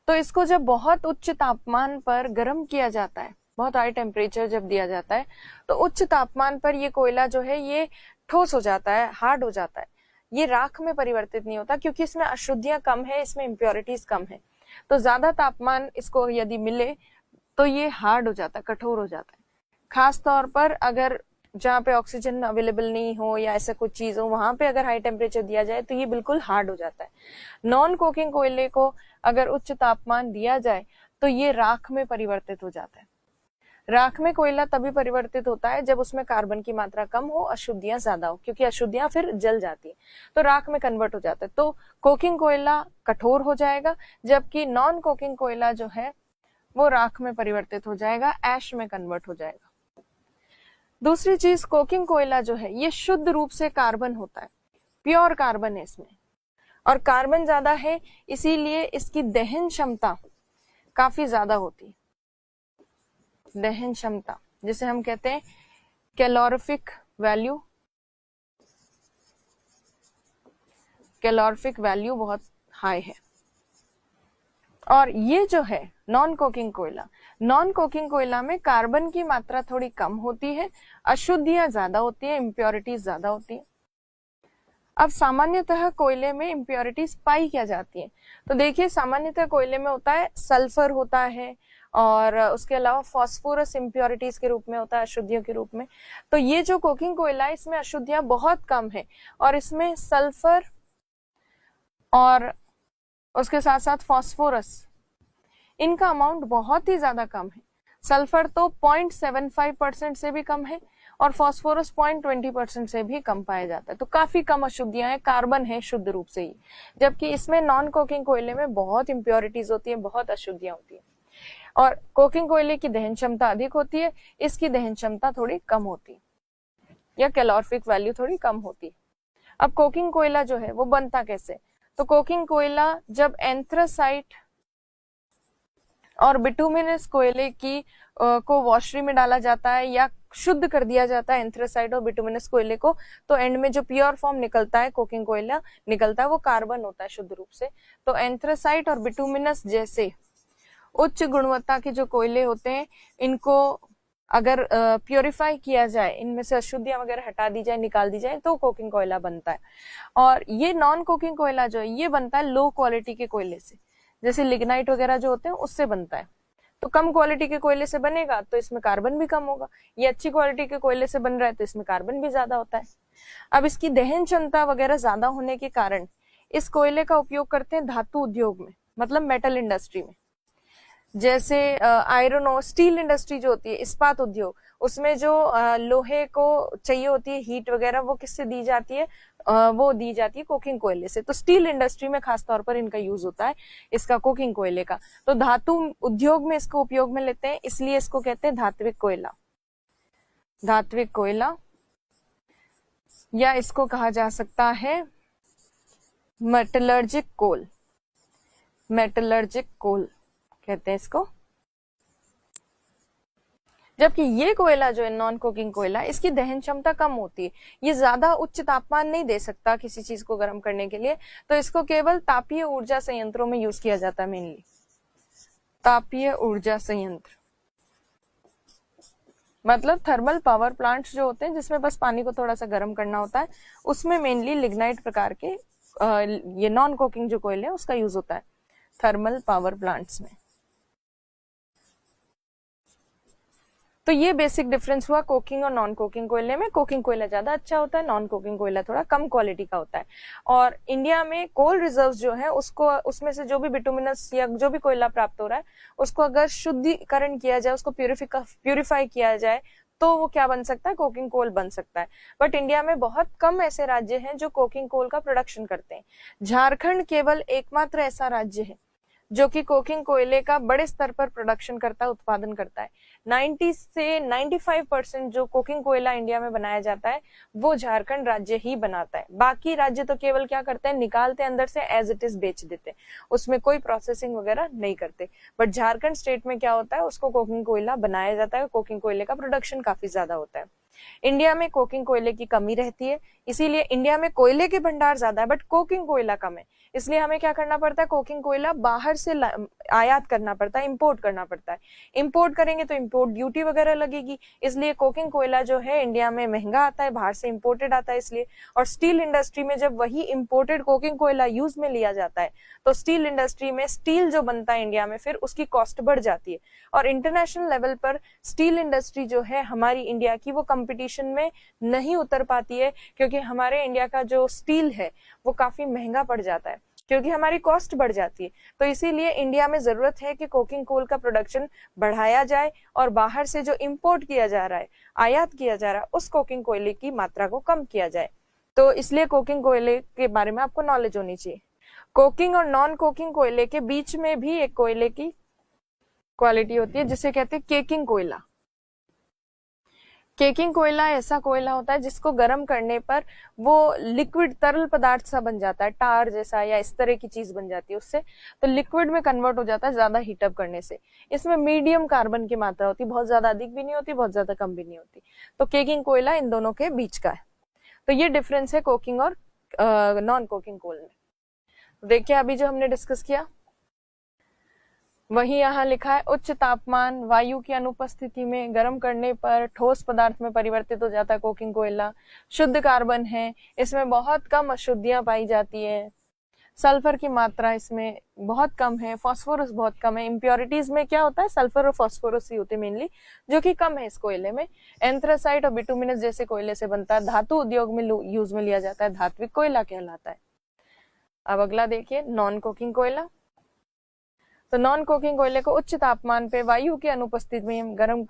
तो इसको जब बहुत उच्च तापमान पर गर्म किया जाता है, बहुत हाई टेम्परेचर जब दिया जाता है, तो उच्च तापमान पर ये कोयला जो है ये ठोस हो जाता है, हार्ड हो जाता है। ये राख में परिवर्तित नहीं होता क्योंकि इसमें अशुद्धियां कम है, इसमें इम्प्योरिटीज कम है। तो ज्यादा तापमान इसको यदि मिले तो ये हार्ड हो जाता है, कठोर हो जाता है। खास तौर पर अगर जहाँ पे ऑक्सीजन अवेलेबल नहीं हो या ऐसा कुछ चीज हो, वहां पे अगर हाई टेम्परेचर दिया जाए तो ये बिल्कुल हार्ड हो जाता है। नॉन कोकिंग कोयले को अगर उच्च तापमान दिया जाए तो ये राख में परिवर्तित हो जाता है। राख में कोयला तभी परिवर्तित होता है जब उसमें कार्बन की मात्रा कम हो, अशुद्धियां ज्यादा हो, क्योंकि अशुद्धियां फिर जल जाती है, तो राख में कन्वर्ट हो जाता है। तो कोकिंग कोयला कठोर हो जाएगा, जबकि नॉन कोकिंग कोयला जो है वो राख में परिवर्तित हो जाएगा, ऐश में कन्वर्ट हो जाएगा। दूसरी चीज, कोकिंग कोयला जो है ये शुद्ध रूप से कार्बन होता है, प्योर कार्बन है इसमें, और कार्बन ज्यादा है इसीलिए इसकी दहन क्षमता काफी ज्यादा होती है। दहन क्षमता जिसे हम कहते हैं कैलोरीफिक वैल्यू, कैलोरीफिक वैल्यू बहुत हाई है। और ये जो है नॉन कोकिंग कोयला, नॉन कोकिंग कोयला में कार्बन की मात्रा थोड़ी कम होती है, अशुद्धियां ज्यादा होती है, इम्प्योरिटीज ज्यादा होती है। अब सामान्यतः कोयले में इम्प्योरिटीज पाई क्या जाती है, तो देखिए सामान्यतः कोयले में होता है सल्फर होता है, और उसके अलावा फास्फोरस इम्प्योरिटीज के रूप में होता है, अशुद्धियों के रूप में। तो ये जो कोकिंग कोयला है इसमें अशुद्धियां बहुत कम है, और इसमें सल्फर और उसके साथ साथ फास्फोरस, इनका अमाउंट बहुत ही ज्यादा कम है। सल्फर तो 0.75% से भी कम है, और फास्फोरस 0.20% से भी कम पाया जाता है। तो काफी कम अशुद्धियां हैं, कार्बन है शुद्ध रूप से ही। जबकि इसमें नॉन कोकिंग कोयले में बहुत इम्प्योरिटीज होती है, बहुत अशुद्धियां होती है। और कोकिंग कोयले की दहन क्षमता अधिक होती है, इसकी दहन क्षमता थोड़ी कम होती है, या कैलोरीफिक वैल्यू थोड़ी कम होती है। अब कोकिंग कोयला जो है वो बनता कैसे, तो कोकिंग कोयला जब एंथ्रासाइट और बिटुमिनस कोयले की को वॉशरी में डाला जाता है या शुद्ध कर दिया जाता है एंथ्रासाइट और बिटुमिनस कोयले को, तो एंड में जो प्योर फॉर्म निकलता है, कोकिंग कोयला निकलता है, वो कार्बन होता है शुद्ध रूप से। तो एंथ्रासाइट और बिटुमिनस जैसे उच्च गुणवत्ता के जो कोयले होते हैं, इनको अगर प्योरीफाई किया जाए, इनमें से अशुद्धियां वगैरह हटा दी जाए, निकाल दी जाए, तो कोकिंग कोयला बनता है। और ये नॉन कोकिंग कोयला जो है ये बनता है लो क्वालिटी के कोयले से, जैसे लिग्नाइट वगैरह जो होते हैं उससे बनता है। तो कम क्वालिटी के कोयले से बनेगा तो इसमें कार्बन भी कम होगा, ये अच्छी क्वालिटी के कोयले से बन रहा है तो इसमें कार्बन भी ज्यादा होता है। अब इसकी दहन क्षमता वगैरह ज्यादा होने के कारण इस कोयले का उपयोग करते हैं धातु उद्योग में, मतलब मेटल इंडस्ट्री में, जैसे आयरन और स्टील इंडस्ट्री जो होती है, इस्पात उद्योग, उसमें जो लोहे को चाहिए होती है हीट वगैरह, वो किससे दी जाती है, वो दी जाती है कोकिंग कोयले से। तो स्टील इंडस्ट्री में खास तौर पर इनका यूज होता है, इसका कोकिंग कोयले का। तो धातु उद्योग में इसको उपयोग में लेते हैं, इसलिए इसको कहते हैं धात्विक कोयला, धात्विक कोयला, या इसको कहा जा सकता है मेटलर्जिक कोल। मेटलर्जिक कोल कहते हैं इसको। जबकि ये कोयला जो है नॉन कोकिंग कोयला, इसकी दहन क्षमता कम होती है, ये ज्यादा उच्च तापमान नहीं दे सकता किसी चीज को गर्म करने के लिए, तो इसको केवल तापीय ऊर्जा संयंत्रों में यूज किया जाता है। मेनली तापीय ऊर्जा संयंत्र मतलब थर्मल पावर प्लांट्स जो होते हैं जिसमें बस पानी को थोड़ा सा गर्म करना होता है, उसमें मेनली लिग्नाइट प्रकार के ये नॉन कोकिंग जो कोयले हैं उसका यूज होता है थर्मल पावर प्लांट्स में। तो ये बेसिक डिफरेंस हुआ कोकिंग और नॉन कोकिंग कोयले में। कोकिंग कोयला ज्यादा अच्छा होता है, नॉन कोकिंग कोयला थोड़ा कम क्वालिटी का होता है। और इंडिया में कोल रिजर्व्स जो है उसको, उसमें से जो भी बिटुमिनस या जो भी कोयला प्राप्त हो रहा है उसको अगर शुद्धिकरण किया जाए, उसको प्यूरिफाई किया जाए तो वो क्या बन सकता है, कोकिंग कोल बन सकता है। बट इंडिया में बहुत कम ऐसे राज्य हैं जो कोकिंग कोल का प्रोडक्शन करते हैं। झारखंड केवल एकमात्र ऐसा राज्य है जो कि कोकिंग कोयले का बड़े स्तर पर प्रोडक्शन करता है, उत्पादन करता है। 90 से 95% जो कोकिंग कोयला इंडिया में बनाया जाता है वो झारखंड राज्य ही बनाता है। बाकी राज्य तो केवल क्या करते हैं, निकालते हैं अंदर से, एज इट इज बेच देते हैं, उसमें कोई प्रोसेसिंग वगैरह नहीं करते। बट झारखंड स्टेट में क्या होता है, उसको कोकिंग कोयला बनाया जाता है, कोकिंग कोयले का प्रोडक्शन काफी ज्यादा होता है। इंडिया में कोकिंग कोयले की कमी रहती है, इसीलिए इंडिया में कोयले के भंडार ज्यादा है बट कोकिंग कोयला कम है। इसलिए हमें क्या करना पड़ता है, कोकिंग कोयला बाहर से आयात करना पड़ता है, इंपोर्ट करना पड़ता है। इंपोर्ट करेंगे तो इंपोर्ट ड्यूटी वगैरह लगेगी, इसलिए कोकिंग कोयला जो है इंडिया में महंगा आता है, बाहर से इंपोर्टेड आता है इसलिए। और स्टील इंडस्ट्री में जब वही इंपोर्टेड कोकिंग कोयला यूज में लिया जाता है तो स्टील इंडस्ट्री में स्टील जो बनता है इंडिया में, फिर उसकी कॉस्ट बढ़ जाती है। और इंटरनेशनल लेवल पर स्टील इंडस्ट्री जो है हमारी इंडिया की, वो कंपटीशन में नहीं उतर पाती है, क्योंकि हमारे इंडिया का जो स्टील है वो काफी महंगा पड़ जाता है, क्योंकि हमारी कॉस्ट बढ़ जाती है। तो इसीलिए इंडिया में जरूरत है कि कोकिंग कोल का प्रोडक्शन बढ़ाया जाए और बाहर से जो इंपोर्ट किया जा रहा है, आयात किया जा रहा है, उस कोकिंग कोयले की मात्रा को कम किया जाए। तो इसलिए कोकिंग कोयले के बारे में आपको नॉलेज होनी चाहिए। कोकिंग और नॉन कोकिंग कोयले के बीच में भी एक कोयले की क्वालिटी होती है जिसे कहते हैं केकिंग कोयला। केकिंग कोयला ऐसा कोयला होता है जिसको गर्म करने पर वो लिक्विड तरल पदार्थ सा बन जाता है, टार जैसा या इस तरह की चीज बन जाती है उससे, तो लिक्विड में कन्वर्ट हो जाता है ज्यादा हीटअप करने से। इसमें मीडियम कार्बन की मात्रा होती है, बहुत ज्यादा अधिक भी नहीं होती, बहुत ज्यादा कम भी नहीं होती। तो केकिंग कोयला इन दोनों के बीच का है। तो ये डिफरेंस है कोकिंग और नॉन कोकिंग कोल में। देखिए अभी जो हमने डिस्कस किया वही यहाँ लिखा है, उच्च तापमान वायु की अनुपस्थिति में गर्म करने पर ठोस पदार्थ में परिवर्तित हो जाता है कोकिंग कोयला। शुद्ध कार्बन है, इसमें बहुत कम अशुद्धियां पाई जाती है, सल्फर की मात्रा इसमें बहुत कम है, फास्फोरस बहुत कम है। इम्प्योरिटीज में क्या होता है, सल्फर और फास्फोरस ही होते हैं मेनली, जो कि कम है इस कोयले में। एंथ्रासाइट और बिटुमिनस जैसे कोयले से बनता है, धातु उद्योग में यूज में लिया जाता है, धात्विक कोयला कहलाता है। अब अगला देखिए नॉन कोकिंग कोयला। तो नॉन कोकिंग कोयले को उच्च तापमान पे वायु की अनुपस्थिति में गर्म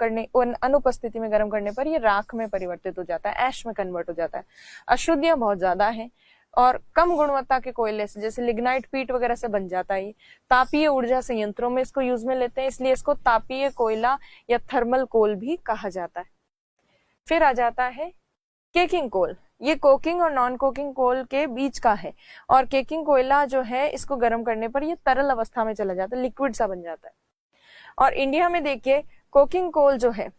करने पर ये राख में परिवर्तित हो जाता है, ऐश में कन्वर्ट हो जाता है। अशुद्धियां बहुत ज्यादा हैं और कम गुणवत्ता के कोयले से, जैसे लिग्नाइट पीट वगैरह से बन जाता है। तापीय ऊर्जा संयंत्रों में इसको यूज में लेते हैं, इसलिए इसको तापीय कोयला या थर्मल कोल भी कहा जाता है। फिर आ जाता है केकिंग कोल। ये कोकिंग और नॉन कोकिंग कोल के बीच का है, और केकिंग कोयला जो है इसको गर्म करने पर ये तरल अवस्था में चला जाता है, लिक्विड सा बन जाता है। और इंडिया में देखिए कोकिंग कोल जो है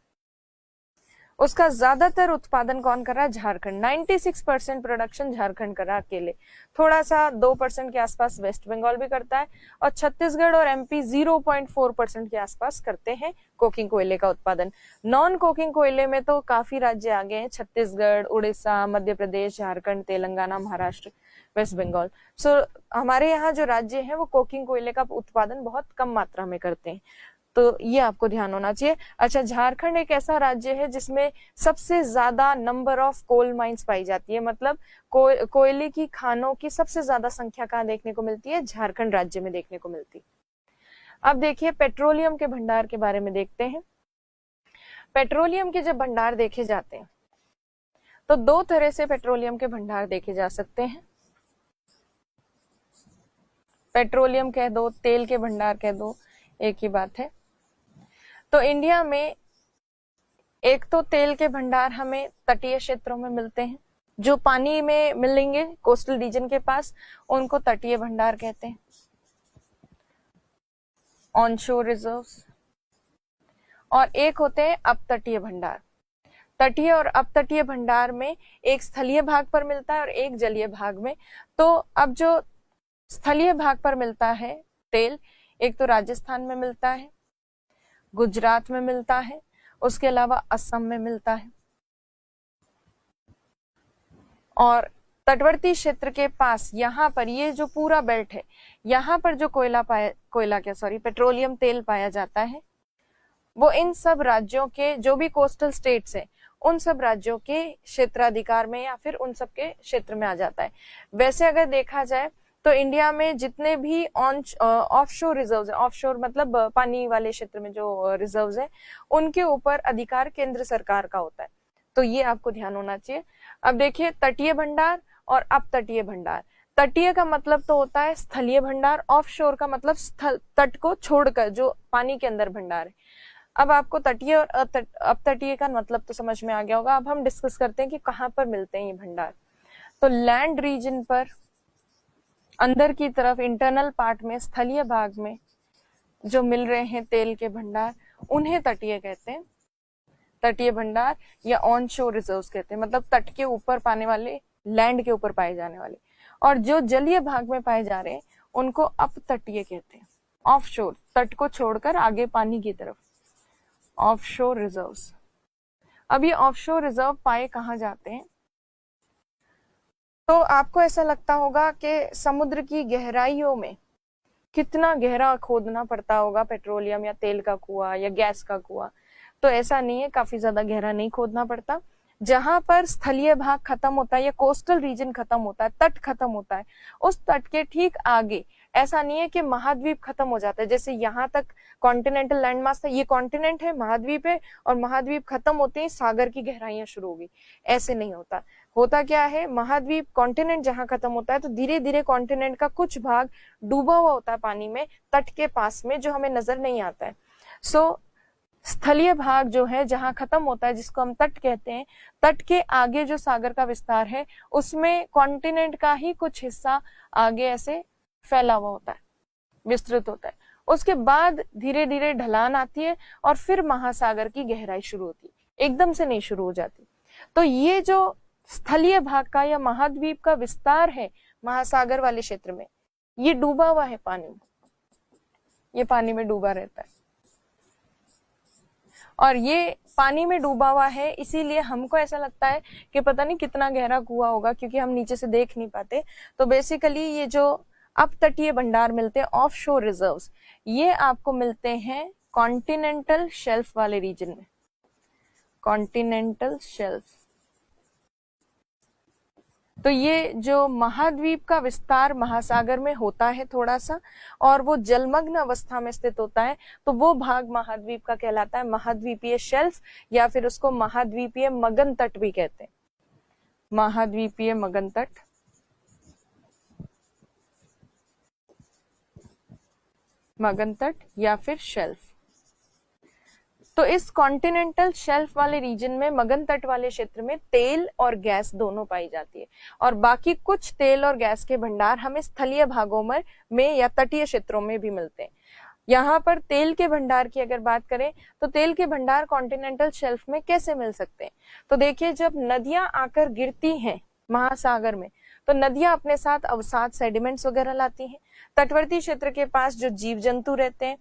उसका ज्यादातर उत्पादन कौन कर रहा है, झारखंड। 96% प्रोडक्शन झारखंड कर रहा है अकेले, थोड़ा सा 2% के आसपास वेस्ट बंगाल भी करता है, और छत्तीसगढ़ और एमपी 0.4% के आसपास करते हैं कोकिंग कोयले का उत्पादन। नॉन कोकिंग कोयले में तो काफी राज्य आगे हैं, छत्तीसगढ़, उड़ीसा, मध्य प्रदेश, झारखंड, तेलंगाना, महाराष्ट्र, वेस्ट बंगाल। सो हमारे यहाँ जो राज्य है वो कोकिंग कोयले का उत्पादन बहुत कम मात्रा में करते हैं, तो ये आपको ध्यान होना चाहिए। अच्छा, झारखंड एक ऐसा राज्य है जिसमें सबसे ज्यादा नंबर ऑफ कोल माइंस पाई जाती है, मतलब कोयले की खानों की सबसे ज्यादा संख्या कहाँ देखने को मिलती है, झारखंड राज्य में देखने को मिलती है। अब देखिए पेट्रोलियम के भंडार के बारे में देखते हैं। पेट्रोलियम के जब भंडार देखे जाते हैं तो दो तरह से पेट्रोलियम के भंडार देखे जा सकते हैं। पेट्रोलियम कह दो, तेल के भंडार कह दो, एक ही बात है। तो इंडिया में एक तो तेल के भंडार हमें तटीय क्षेत्रों में मिलते हैं, जो पानी में मिलेंगे कोस्टल रीजन के पास, उनको तटीय भंडार कहते हैं। ऑनशोर रिजर्व्स, और एक होते हैं अपतटीय भंडार। तटीय और अपतटीय भंडार में एक स्थलीय भाग पर मिलता है और एक जलीय भाग में। तो अब जो स्थलीय भाग पर मिलता है तेल, एक तो राजस्थान में मिलता है, गुजरात में मिलता है, उसके अलावा असम में मिलता है। और तटवर्ती क्षेत्र के पास यहाँ पर ये जो पूरा बेल्ट है, यहाँ पर जो पेट्रोलियम तेल पाया जाता है वो इन सब राज्यों के जो भी कोस्टल स्टेट्स हैं उन सब राज्यों के क्षेत्राधिकार में या फिर उन सब के क्षेत्र में आ जाता है। वैसे अगर देखा जाए तो इंडिया में जितने भी ऑफशोर रिजर्व्स है, ऑफशोर मतलब पानी वाले क्षेत्र में जो रिजर्व्स है, उनके ऊपर अधिकार केंद्र सरकार का होता है। तो ये आपको ध्यान होना चाहिए। अब देखिए तटीय भंडार और अपतटीय भंडार। तटीय का मतलब तो होता है स्थलीय भंडार, ऑफशोर का मतलब स्थल, तट को छोड़कर जो पानी के अंदर भंडार है। अब आपको तटीय और अपतटीय का मतलब तो समझ में आ गया होगा। अब हम डिस्कस करते हैं कि कहाँ पर मिलते हैं ये भंडार। तो लैंड रीजन पर अंदर की तरफ इंटरनल पार्ट में स्थलीय भाग में जो मिल रहे हैं तेल के भंडार, उन्हें तटीय कहते हैं, तटीय भंडार या ऑन शोर रिजर्व्स कहते हैं, मतलब तट के ऊपर पाने वाले, लैंड के ऊपर पाए जाने वाले। और जो जलीय भाग में पाए जा रहे हैं उनको अपतटीय कहते हैं, ऑफ शोर, तट को छोड़कर आगे पानी की तरफ, ऑफशोर रिजर्व्स। अब ये ऑफशोर रिजर्व पाए कहाँ जाते हैं? तो आपको ऐसा लगता होगा कि समुद्र की गहराइयों में कितना गहरा खोदना पड़ता होगा पेट्रोलियम या तेल का कुआं या गैस का कुआं। तो ऐसा नहीं है, काफी ज्यादा गहरा नहीं खोदना पड़ता। जहां पर स्थलीय भाग खत्म होता है या कोस्टल रीजन खत्म होता है, तट खत्म होता है, उस तट के ठीक आगे, ऐसा नहीं है कि महाद्वीप खत्म हो जाता है, जैसे यहाँ तक कॉन्टिनेंटल लैंडमास था, ये कॉन्टिनेंट है, महाद्वीप है, और महाद्वीप खत्म होते ही सागर की गहराइयां शुरू होगी, ऐसे नहीं होता। होता क्या है, महाद्वीप कॉन्टिनेंट जहां खत्म होता है तो धीरे धीरे कॉन्टिनेंट का कुछ भाग डूबा हुआ होता है पानी में, तट के पास में, जो हमें नजर नहीं आता है। सो स्थलीय भाग जो है जहां खत्म होता है, जिसको हम तट कहते हैं, तट के आगे जो सागर का विस्तार है उसमें कॉन्टिनेंट का ही कुछ हिस्सा आगे ऐसे फैला हुआ होता है, विस्तृत होता है। उसके बाद धीरे धीरे ढलान आती है और फिर महासागर की गहराई शुरू होती है, एकदम से नहीं शुरू हो जाती। तो ये जो स्थलीय भाग का या महाद्वीप का विस्तार है महासागर वाले क्षेत्र में, ये डूबा हुआ है पानी में, ये पानी में डूबा रहता है। और ये पानी में डूबा हुआ है, इसीलिए हमको ऐसा लगता है कि पता नहीं कितना गहरा कुआं होगा, क्योंकि हम नीचे से देख नहीं पाते। तो बेसिकली ये जो अपतटीय भंडार मिलते हैं, ऑफ शोर रिजर्व्स, ये आपको मिलते हैं कॉन्टिनेंटल शेल्फ वाले रीजन में, कॉन्टिनेंटल शेल्फ। तो ये जो महाद्वीप का विस्तार महासागर में होता है थोड़ा सा, और वो जलमग्न अवस्था में स्थित होता है, तो वो भाग महाद्वीप का कहलाता है महाद्वीपीय शेल्फ, या फिर उसको महाद्वीपीय मगन तट भी कहते हैं, महाद्वीपीय मगन तट, मगन तट या फिर शेल्फ। तो इस कॉन्टिनेंटल शेल्फ वाले रीजन में, मगन तट वाले क्षेत्र में, तेल और गैस दोनों पाई जाती है, और बाकी कुछ तेल और गैस के भंडार हमें स्थलीय भागों में या तटीय क्षेत्रों में भी मिलते हैं। यहाँ पर तेल के भंडार की अगर बात करें तो तेल के भंडार कॉन्टिनेंटल शेल्फ में कैसे मिल सकते हैं? तो देखिए, जब नदियां आकर गिरती हैं महासागर में, तो नदियां अपने साथ अवसाद, सेडिमेंट्स वगैरह लाती हैं। तटवर्ती क्षेत्र के पास जो जीव जंतु रहते हैं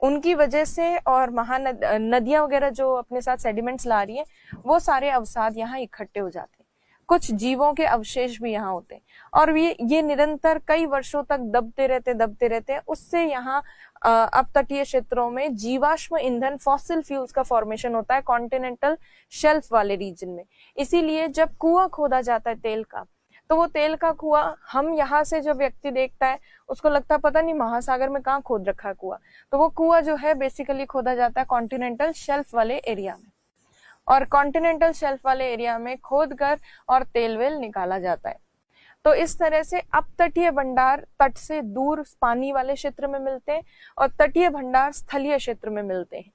उनकी वजह से, और नदियां वगैरह जो अपने साथ सेडिमेंट्स ला रही है, वो सारे अवसाद यहाँ इकट्ठे हो जाते हैं। कुछ जीवों के अवशेष भी यहाँ होते हैं, और ये निरंतर कई वर्षों तक दबते रहते हैं। उससे यहाँ अपतटीय क्षेत्रों में जीवाश्म ईंधन, फॉसिल फ्यूल्स का फॉर्मेशन होता है कॉन्टिनेंटल शेल्फ वाले रीजन में। इसीलिए जब कुआं खोदा जाता है तेल का, तो वो तेल का कुआं हम यहाँ से जब व्यक्ति देखता है उसको लगता है पता नहीं महासागर में कहाँ खोद रखा है कुआं। तो वो कुआं जो है बेसिकली खोदा जाता है कॉन्टिनेंटल शेल्फ वाले एरिया में, और कॉन्टिनेंटल शेल्फ वाले एरिया में खोद कर और तेल वेल निकाला जाता है। तो इस तरह से अपतटीय भंडार तट से दूर पानी वाले क्षेत्र में मिलते हैं, और तटीय भंडार स्थलीय क्षेत्र में मिलते हैं।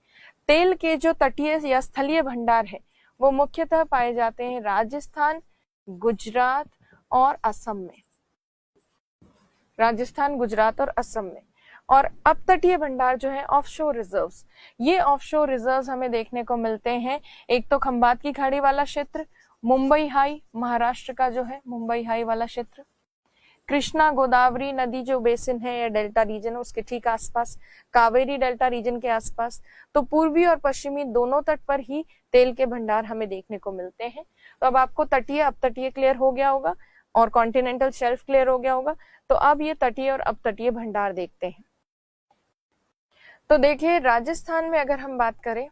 तेल के जो तटीय या स्थलीय भंडार है वो मुख्यतः पाए जाते हैं राजस्थान, गुजरात और असम में, राजस्थान, गुजरात और असम में। और अपतटीय भंडार जो है ऑफशोर रिजर्व्स, ये ऑफशोर रिजर्व्स हमें देखने को मिलते हैं। एक तो खंबात की खाड़ी वाला क्षेत्र, मुंबई हाई, महाराष्ट्र का जो है मुंबई हाई वाला क्षेत्र, कृष्णा गोदावरी नदी जो बेसिन है या डेल्टा रीजन उसके ठीक आसपास, कावेरी डेल्टा रीजन के आसपास। तो पूर्वी और पश्चिमी दोनों तट पर ही तेल के भंडार हमें देखने को मिलते हैं। तो अब आपको तटीय अपतटीय क्लियर हो गया होगा और कॉन्टिनेंटल शेल्फ क्लियर हो गया होगा। तो अब ये तटीय और अपतटीय भंडार देखते हैं। तो देखिए राजस्थान में अगर हम बात करें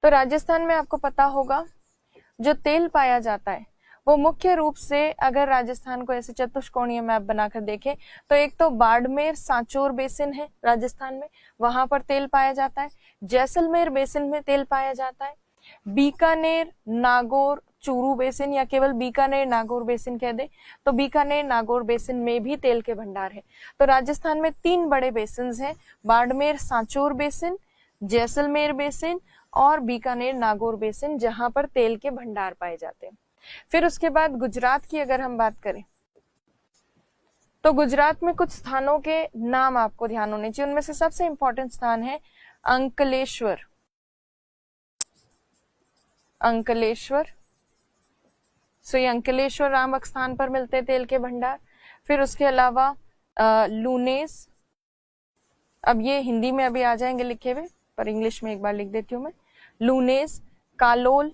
तो राजस्थान में आपको पता होगा जो तेल पाया जाता है वो मुख्य रूप से, अगर राजस्थान को ऐसे चतुष्कोणीय मैप बनाकर देखें तो एक तो बाड़मेर सांचौर बेसिन है राजस्थान में, वहां पर तेल पाया जाता है। जैसलमेर बेसिन में तेल पाया जाता है। बीकानेर नागौर चूरू बेसिन या केवल बीकानेर नागौर बेसिन कह दे तो बीकानेर नागौर बेसिन में भी तेल के भंडार है। तो राजस्थान में 3 बड़े बेसिन हैं, बाड़मेर सांचौर बेसिन, जैसलमेर बेसिन और बीकानेर नागौर बेसिन, जहां पर तेल के भंडार पाए जाते हैं। फिर उसके बाद गुजरात की अगर हम बात करें तो गुजरात में कुछ स्थानों के नाम आपको ध्यान होने चाहिए। उनमें से सबसे इंपॉर्टेंट स्थान है अंकलेश्वर। अंकलेश्वर, सो ये अंकलेश्वर नामक स्थान पर मिलते हैं तेल के भंडार। फिर उसके अलावा लूनेस, अब ये हिंदी में अभी आ जाएंगे लिखे हुए पर इंग्लिश में एक बार लिख देती हूं मैं। लूनेस, कालोल,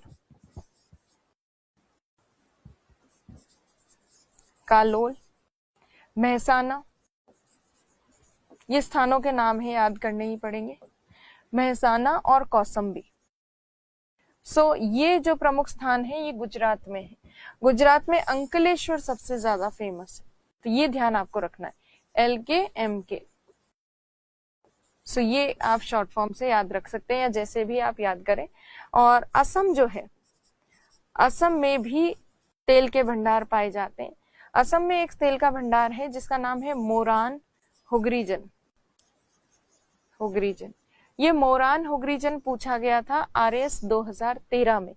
कालोल, महसाना, ये स्थानों के नाम है, याद करने ही पड़ेंगे, महसाना और कौसंबी। सो ये जो प्रमुख स्थान है ये गुजरात में है। गुजरात में अंकलेश्वर सबसे ज्यादा फेमस है, तो ये ध्यान आपको रखना है, LKMK। सो ये आप शॉर्ट फॉर्म से याद रख सकते हैं या जैसे भी आप याद करें। और असम जो है, असम में भी तेल के भंडार पाए जाते हैं। असम में एक तेल का भंडार है जिसका नाम है मोरान हुगरीजन। हुगरीजन, ये मोरान हुगरीजन पूछा गया था RS 2013 में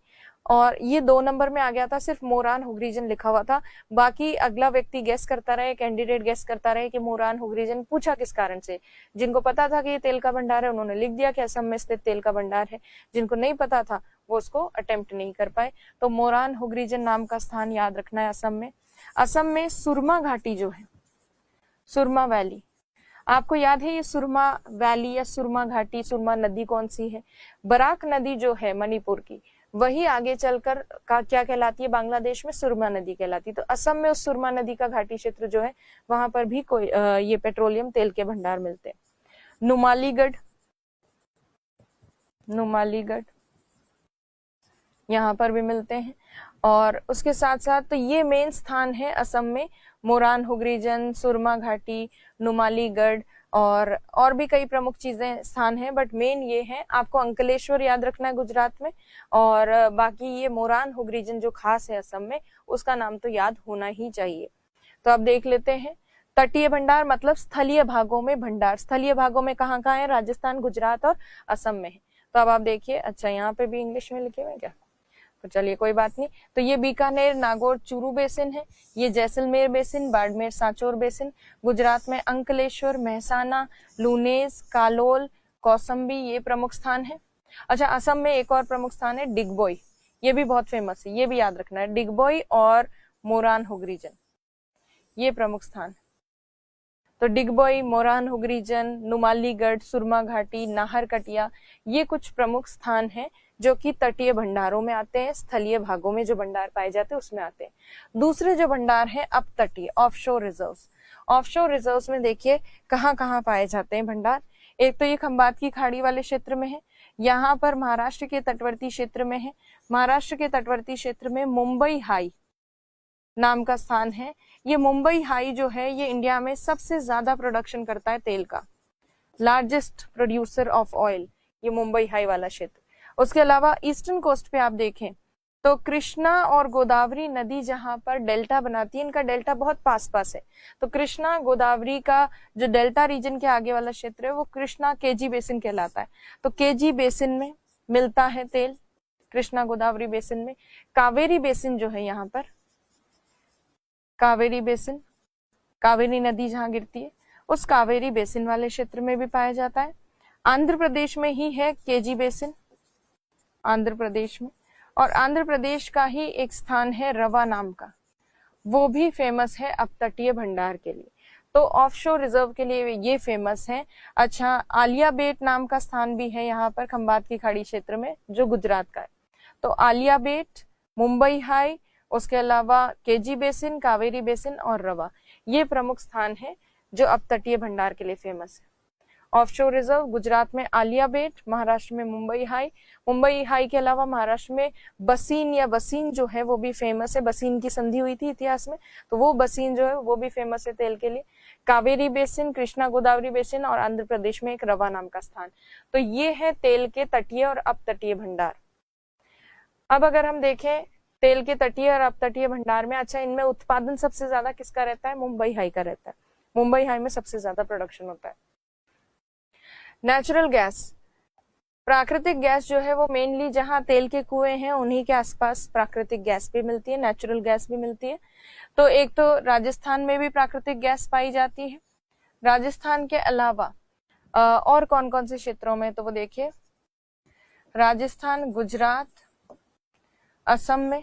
और ये 2 नंबर में आ गया था, सिर्फ मोरान हुगरीजन लिखा हुआ था। बाकी अगला व्यक्ति गेस करता रहे, कैंडिडेट गेस करता रहे कि मोरान हुगरीजन पूछा किस कारण से। जिनको पता था कि ये तेल का भंडार है उन्होंने लिख दिया कि असम में स्थित तेल का भंडार है, जिनको नहीं पता था वो उसको अटेम्प्ट नहीं कर पाए। तो मोरान हुगरीजन नाम का स्थान याद रखना है असम में। असम में सुरमा घाटी जो है, सुरमा वैली, आपको याद है ये सुरमा वैली या सुरमा घाटी, सुरमा नदी कौन सी है? बराक नदी जो है मणिपुर की, वही आगे चलकर क्या कहलाती है बांग्लादेश में? सुरमा नदी कहलाती है। तो असम में उस सुरमा नदी का घाटी क्षेत्र जो है वहां पर भी कोई ये पेट्रोलियम तेल के भंडार मिलते हैं। नुमालीगढ़, नुमालीगढ़ यहाँ पर भी मिलते हैं। और उसके साथ साथ तो ये मेन स्थान है असम में, मोरान हुगरीजन, सुरमा घाटी, नुमालीगढ़ और भी कई प्रमुख चीजें स्थान हैं, बट मेन ये है। आपको अंकलेश्वर याद रखना है गुजरात में, और बाकी ये मोरान हुगरीजन जो खास है असम में, उसका नाम तो याद होना ही चाहिए। तो अब देख लेते हैं तटीय भंडार मतलब स्थलीय भागों में भंडार। स्थलीय भागों में कहाँ कहाँ है? राजस्थान, गुजरात और असम में है। तो अब आप देखिए, अच्छा यहाँ पे भी इंग्लिश में लिखे हुए क्या, तो चलिए कोई बात नहीं। तो ये बीकानेर नागौर चूरू बेसिन है, ये जैसलमेर बेसिन, बाड़मेर सांचौर बेसिन। गुजरात में अंकलेश्वर, महसाना, लूनेस, कालोल, कौसंबी ये प्रमुख स्थान है। अच्छा, असम में एक और प्रमुख स्थान है डिगबोई, ये भी बहुत फेमस है, ये भी याद रखना है। डिगबोई और मोरान हुगरीजन ये प्रमुख स्थान। तो डिगबोई, मोरान हुगरीजन, नुमालीगढ़, सुरमा घाटी, नाहरकटिया ये कुछ प्रमुख स्थान हैं जो कि तटीय भंडारों में आते हैं, स्थलीय भागों में जो भंडार पाए जाते हैं उसमें आते हैं। दूसरे जो भंडार हैं अपतटीय, ऑफशोर रिजर्व्स। ऑफशोर रिजर्व्स में देखिए कहाँ कहाँ पाए जाते हैं भंडार। एक तो ये खंबात की खाड़ी वाले क्षेत्र में है, यहाँ पर महाराष्ट्र के तटवर्ती क्षेत्र में है। महाराष्ट्र के तटवर्ती क्षेत्र में मुंबई हाई नाम का स्थान है। ये मुंबई हाई जो है ये इंडिया में सबसे ज्यादा प्रोडक्शन करता है तेल का, लार्जेस्ट प्रोड्यूसर ऑफ ऑयल, ये मुंबई हाई वाला क्षेत्र। उसके अलावा ईस्टर्न कोस्ट पे आप देखें तो कृष्णा और गोदावरी नदी जहां पर डेल्टा बनाती है, इनका डेल्टा बहुत पास पास है। तो कृष्णा गोदावरी का जो डेल्टा रीजन के आगे वाला क्षेत्र है वो कृष्णा केजी बेसिन कहलाता है। तो केजी बेसिन में मिलता है तेल, कृष्णा गोदावरी बेसिन में। कावेरी बेसिन जो है यहाँ पर, कावेरी बेसिन, कावेरी नदी जहां गिरती है उस कावेरी बेसिन वाले क्षेत्र में भी पाया जाता है। आंध्र प्रदेश में ही है केजी बेसिन, आंध्र प्रदेश में, और आंध्र प्रदेश का ही एक स्थान है रवा नाम का, वो भी फेमस है अपतटीय भंडार के लिए। तो ऑफशोर रिजर्व के लिए ये फेमस है। अच्छा, आलिया बेट नाम का स्थान भी है यहाँ पर खंबात की खाड़ी क्षेत्र में, जो गुजरात का है। तो आलिया बेट, मुंबई हाई, उसके अलावा केजी बेसिन, कावेरी बेसिन और रवा, ये प्रमुख स्थान है जो अपतटीय भंडार के लिए फेमस है। ऑफशोर रिजर्व गुजरात में आलिया बेट, महाराष्ट्र में मुंबई हाई। मुंबई हाई के अलावा महाराष्ट्र में बसीन या बसीन जो है वो भी फेमस है। बसीन की संधि हुई थी इतिहास में, तो वो बसीन जो है वो भी फेमस है तेल के लिए। कावेरी बेसिन, कृष्णा गोदावरी बेसिन और आंध्र प्रदेश में एक रवा नाम का स्थान। तो ये है तेल के तटीय और अपतटीय भंडार। अब अगर हम देखें तेल के तटीय और अपतटीय भंडार में, अच्छा इनमें उत्पादन सबसे ज्यादा किसका रहता है? मुंबई हाई का रहता है। मुंबई हाई में सबसे ज्यादा प्रोडक्शन होता है। नेचुरल गैस, प्राकृतिक गैस जो है वो मेनली जहां तेल के कुएं हैं उन्हीं के आसपास प्राकृतिक गैस भी मिलती है, नेचुरल गैस भी मिलती है। तो एक तो राजस्थान में भी प्राकृतिक गैस पाई जाती है। राजस्थान के अलावा और कौन कौन से क्षेत्रों में, तो वो देखिए राजस्थान, गुजरात, असम में,